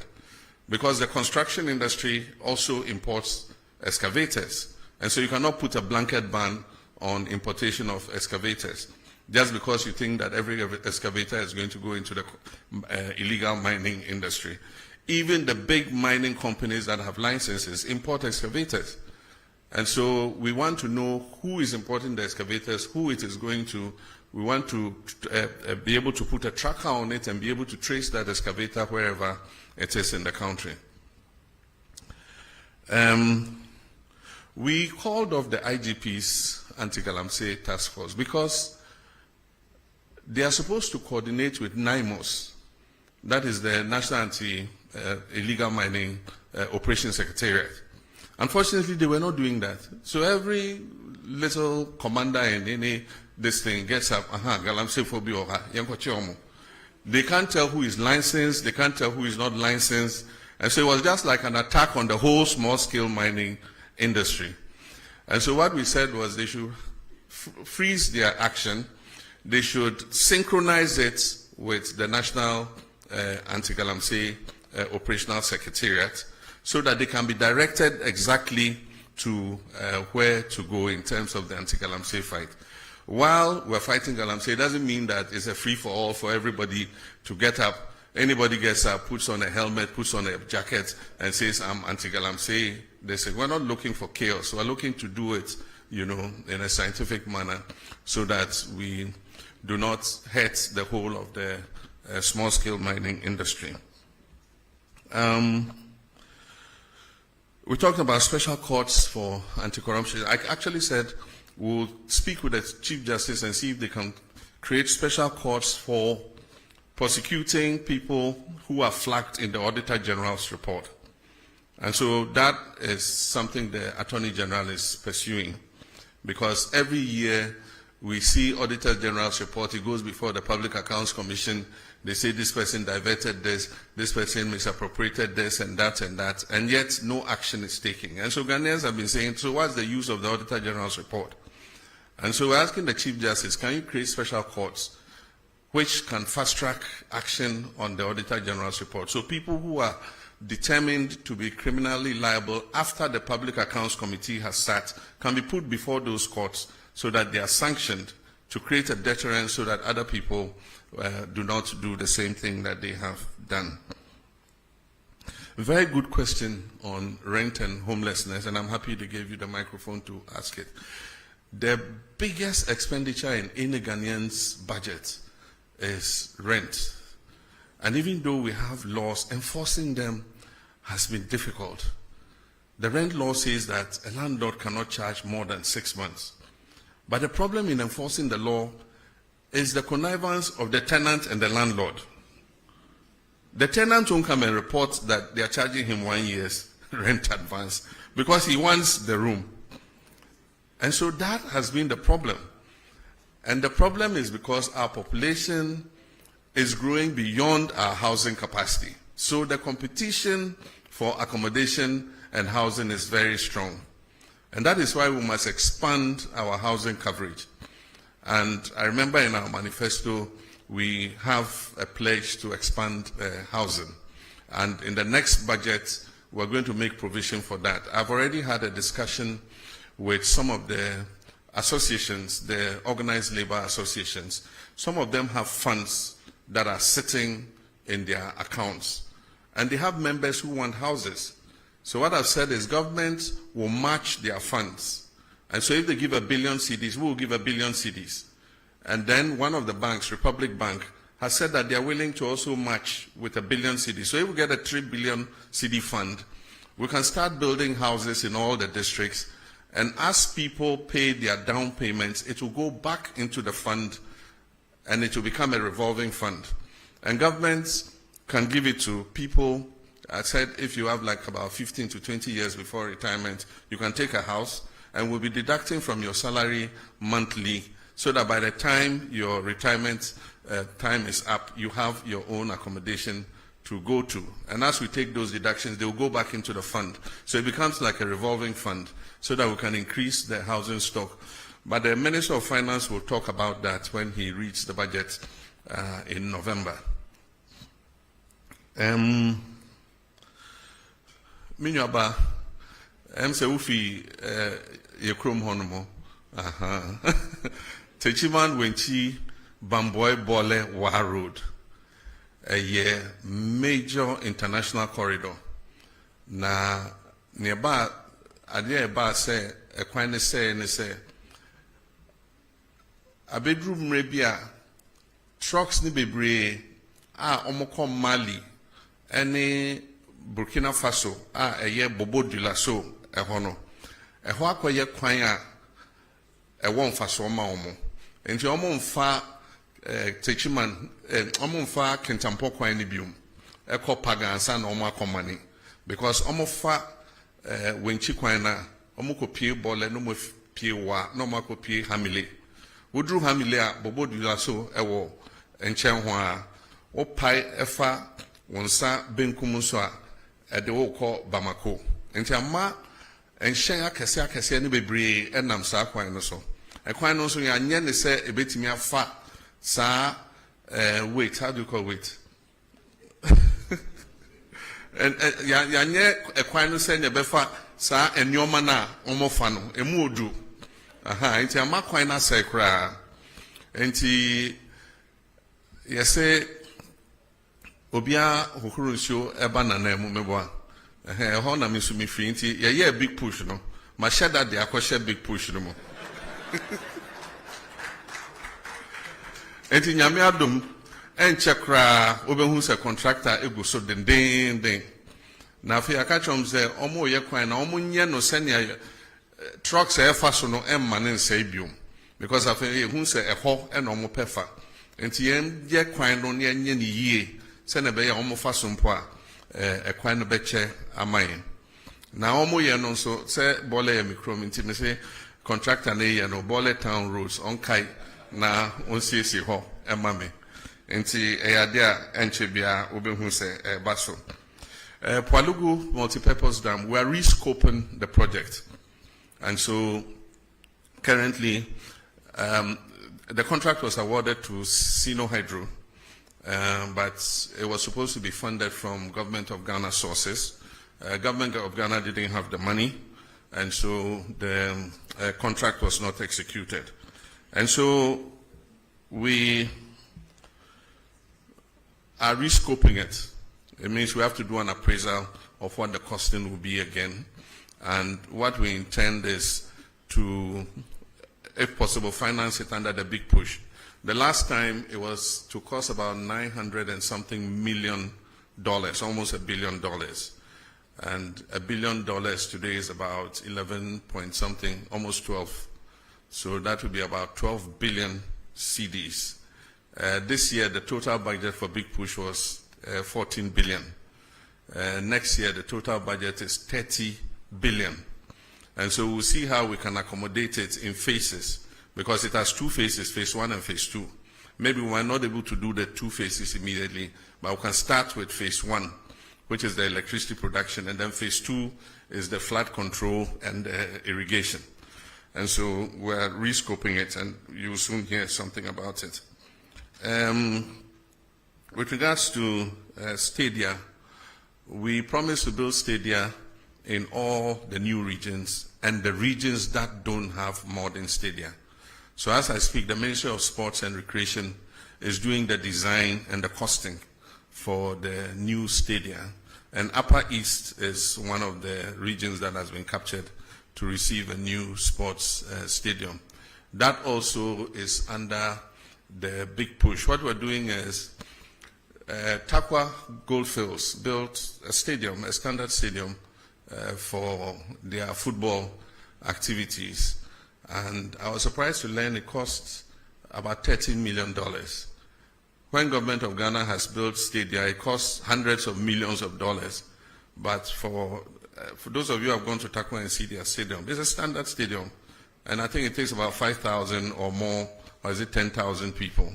Because the construction industry also imports excavators, and so you cannot put a blanket ban on importation of excavators just because you think that every excavator is going to go into the illegal mining industry. Even the big mining companies that have licenses import excavators. And so we want to know who is importing the excavators, who it is going to. We want to be able to put a tracker on it and be able to trace that excavator wherever it is in the country. We called off the IGP's anti-Galamsey task force because they are supposed to coordinate with NIMOS, that is the National Anti-Illegal Mining Operations Secretariat. Unfortunately, they were not doing that. So every little commander in any this thing gets up, Galamsey phobia, they can't tell who is licensed, they can't tell who is not licensed, and so it was just like an attack on the whole small-scale mining industry. And so what we said was they should freeze their action, they should synchronize it with the National Anti-Galamsey Operational Secretariat so that they can be directed exactly to where to go in terms of the anti-Galamsey fight. While we're fighting Galamsey, it doesn't mean that it's a free-for-all for everybody to get up. Anybody gets up, puts on a helmet, puts on a jacket, and says, I'm anti-Galamsey. They say, we're not looking for chaos. We're looking to do it, in a scientific manner so that we do not hurt the whole of the small-scale mining industry. We talked about special courts for anti-corruption. I actually said we'll speak with the Chief Justice and see if they can create special courts for prosecuting people who are flagged in the Auditor General's report. And so that is something the Attorney General is pursuing, because every year we see Auditor General's report, it goes before the Public Accounts Commission, they say this person diverted this person misappropriated this and that, and yet no action is taken. And so Ghanaians have been saying, so what's the use of the Auditor General's report? And so we're asking the Chief Justice, can you create special courts which can fast-track action on the Auditor General's report? So people who are determined to be criminally liable after the Public Accounts Committee has sat can be put before those courts so that they are sanctioned to create a deterrent so that other people do not do the same thing that they have done. Very good question on rent and homelessness, and I'm happy to give you the microphone to ask it. The biggest expenditure in any Ghanaian's budget is rent. And even though we have laws, enforcing them has been difficult. The rent law says that a landlord cannot charge more than 6 months. But the problem in enforcing the law is the connivance of the tenant and the landlord. The tenant won't come and report that they are charging him 1 year's rent advance because he wants the room. And so that has been the problem. And the problem is because our population is growing beyond our housing capacity. So the competition for accommodation and housing is very strong. And that is why we must expand our housing coverage. And I remember in our manifesto, we have a pledge to expand housing. And in the next budget, we're going to make provision for that. I've already had a discussion with some of the associations, the organized labor associations. Some of them have funds that are sitting in their accounts. And they have members who want houses. So what I've said is government will match their funds. And so if they give 1 billion cedis, we will give 1 billion cedis. And then one of the banks, Republic Bank, has said that they are willing to also match with 1 billion cedis. So if we get a 3 billion cedi fund, we can start building houses in all the districts. And as people pay their down payments, it will go back into the fund and it will become a revolving fund. And governments can give it to people. I said if you have like about 15 to 20 years before retirement, you can take a house and we'll be deducting from your salary monthly so that by the time your retirement time is up, you have your own accommodation to go to. And as we take those deductions, they will go back into the fund. So it becomes like a revolving fund so that we can increase the housing stock. But the Minister of Finance will talk about that when he reads the budget in November. Minyaba, se ufi yekrom honomo. Techiman wenchi Bamboy Bole Wa Road, a major international corridor. Na nearby, adia ba say a quine say and say a bedroom rebia trucks ni bebre omoko Mali any Burkina Faso a ye Bobo Dulaso a hono a hoako ye quine a one faso ma omo enti omo mfa techiman omo mfa kentampo kwan ni biom e ko pagansa na omo akomani because omo fa wenchi kwan na omo ko pie bole no mo pie wa no mo ko pie hamile wodru hamile a Bobo Dulaso e wo enchen ho a o pai efa wonsa benkum so a e de wo ko Bamako enti ama enhyen akese ne bebre enam sa kwan no so ekwan no so ya nye ne se ebetimi afa sa wait, how do you call wait? And ya nye ekwan no se nye befa sa enyoma na omofa no emu odu enti amakwan na se kra enti yese obia hokuru nsuo eba na na emu meboa ho na misu mi free enti ye big push no ma shada de akoshe big push no mo enti nyame adom enche kra obehu se contractor egu so den na afia ka chom se omo ye kwan na omo nye no senia trucks e fa so no emma ne nsa biom because afia ehu se eho e no omo pefa enti ye kwan no ne nye ne yie se na be ya omo fa so mpo a ekwan no beche amayen na omo ye no so se bole ye mikrom enti me se contractor ne no Bole Town roads on kai na on CC ho emame nti eyadea enchebia obehu se baso Kwaku multipurpose dam, we are rescoping the project, and so currently the contract was awarded to Sino Hydro, but it was supposed to be funded from Government of Ghana sources. Government of Ghana didn't have the money, and so the contract was not executed. And so we are rescoping it. It means we have to do an appraisal of what the costing will be again. And what we intend is to, if possible, finance it under the big push. The last time it was to cost about $900 and something million, almost $1 billion. And $1 billion today is about 11 point something, almost 12. So that would be about 12 billion CDs. This year, the total budget for Big Push was 14 billion. Next year, the total budget is 30 billion. And so we'll see how we can accommodate it in phases, because it has two phases, phase 1 and phase 2. Maybe we might not be able to do the two phases immediately, but we can start with phase 1, which is the electricity production, and then phase 2 is the flood control and irrigation. And so we're rescoping it, and you'll soon hear something about it. With regards to stadia, we promised to build stadia in all the new regions and the regions that don't have modern stadia. So as I speak, the Ministry of Sports and Recreation is doing the design and the costing for the new stadia. And Upper East is one of the regions that has been captured to receive a new sports stadium. That also is under the big push. What we're doing is Takwa Goldfields built a stadium, a standard stadium for their football activities. And I was surprised to learn it costs about $13 million. When Government of Ghana has built stadia, it costs hundreds of millions of dollars. But for those of you who have gone to Takwa and see their stadium, it's a standard stadium. And I think it takes about 5,000 or more, or is it 10,000 people?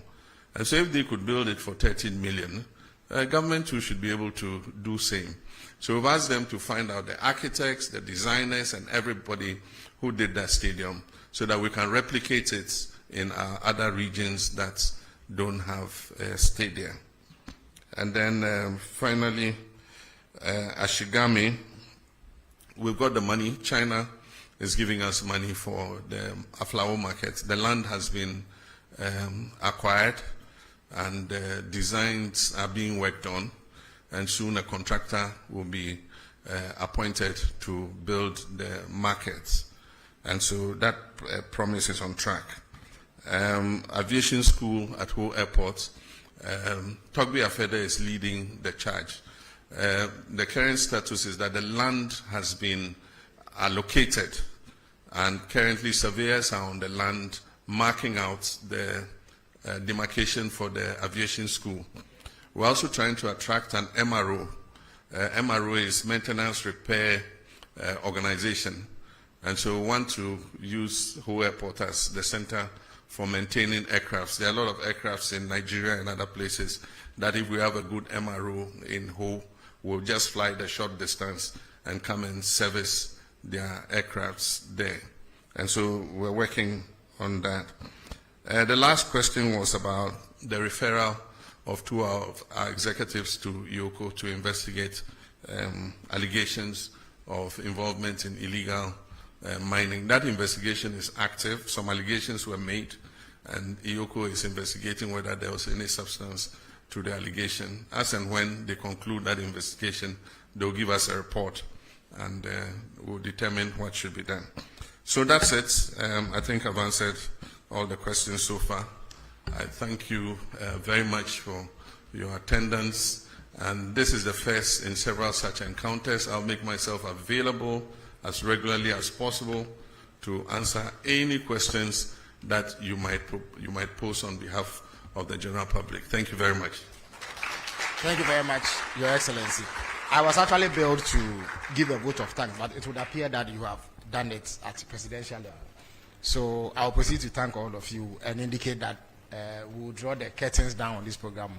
And so if they could build it for 13 million, government too should be able to do same. So we've asked them to find out the architects, the designers, and everybody who did that stadium so that we can replicate it in our other regions that don't have a stadium. And then finally, Ashigami, we've got the money. China is giving us money for the Aflao market. The land has been acquired, and designs are being worked on, and soon a contractor will be appointed to build the markets. And so that promise is on track. Aviation school at Ho Airport, Togbi Afede is leading the charge. The current status is that the land has been allocated, and currently surveyors are on the land marking out the demarcation for the aviation school. We're also trying to attract an MRO. MRO is Maintenance Repair Organization. And so we want to use Ho Airport as the center for maintaining aircrafts. There are a lot of aircrafts in Nigeria and other places that if we have a good MRO in Ho, we'll just fly the short distance and come and service their aircrafts there. And so we're working on that. The last question was about the referral of two of our executives to Yoko to investigate allegations of involvement in illegal mining. That investigation is active. Some allegations were made, and Yoko is investigating whether there was any substance to the allegation. As and when they conclude that investigation, they'll give us a report, and we'll determine what should be done. So that's it. I think I've answered all the questions so far. I thank you very much for your attendance, and this is the first in several such encounters. I'll make myself available as regularly as possible to answer any questions that you might pose on behalf of the general public. Thank you very much. Thank you very much, Your Excellency. I was actually billed to give a vote of thanks, but it would appear that you have done it at presidential level. So I'll proceed to thank all of you and indicate that we'll draw the curtains down on this program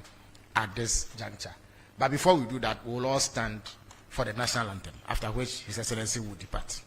at this juncture. But before we do that, we'll all stand for the national anthem, after which His Excellency will depart.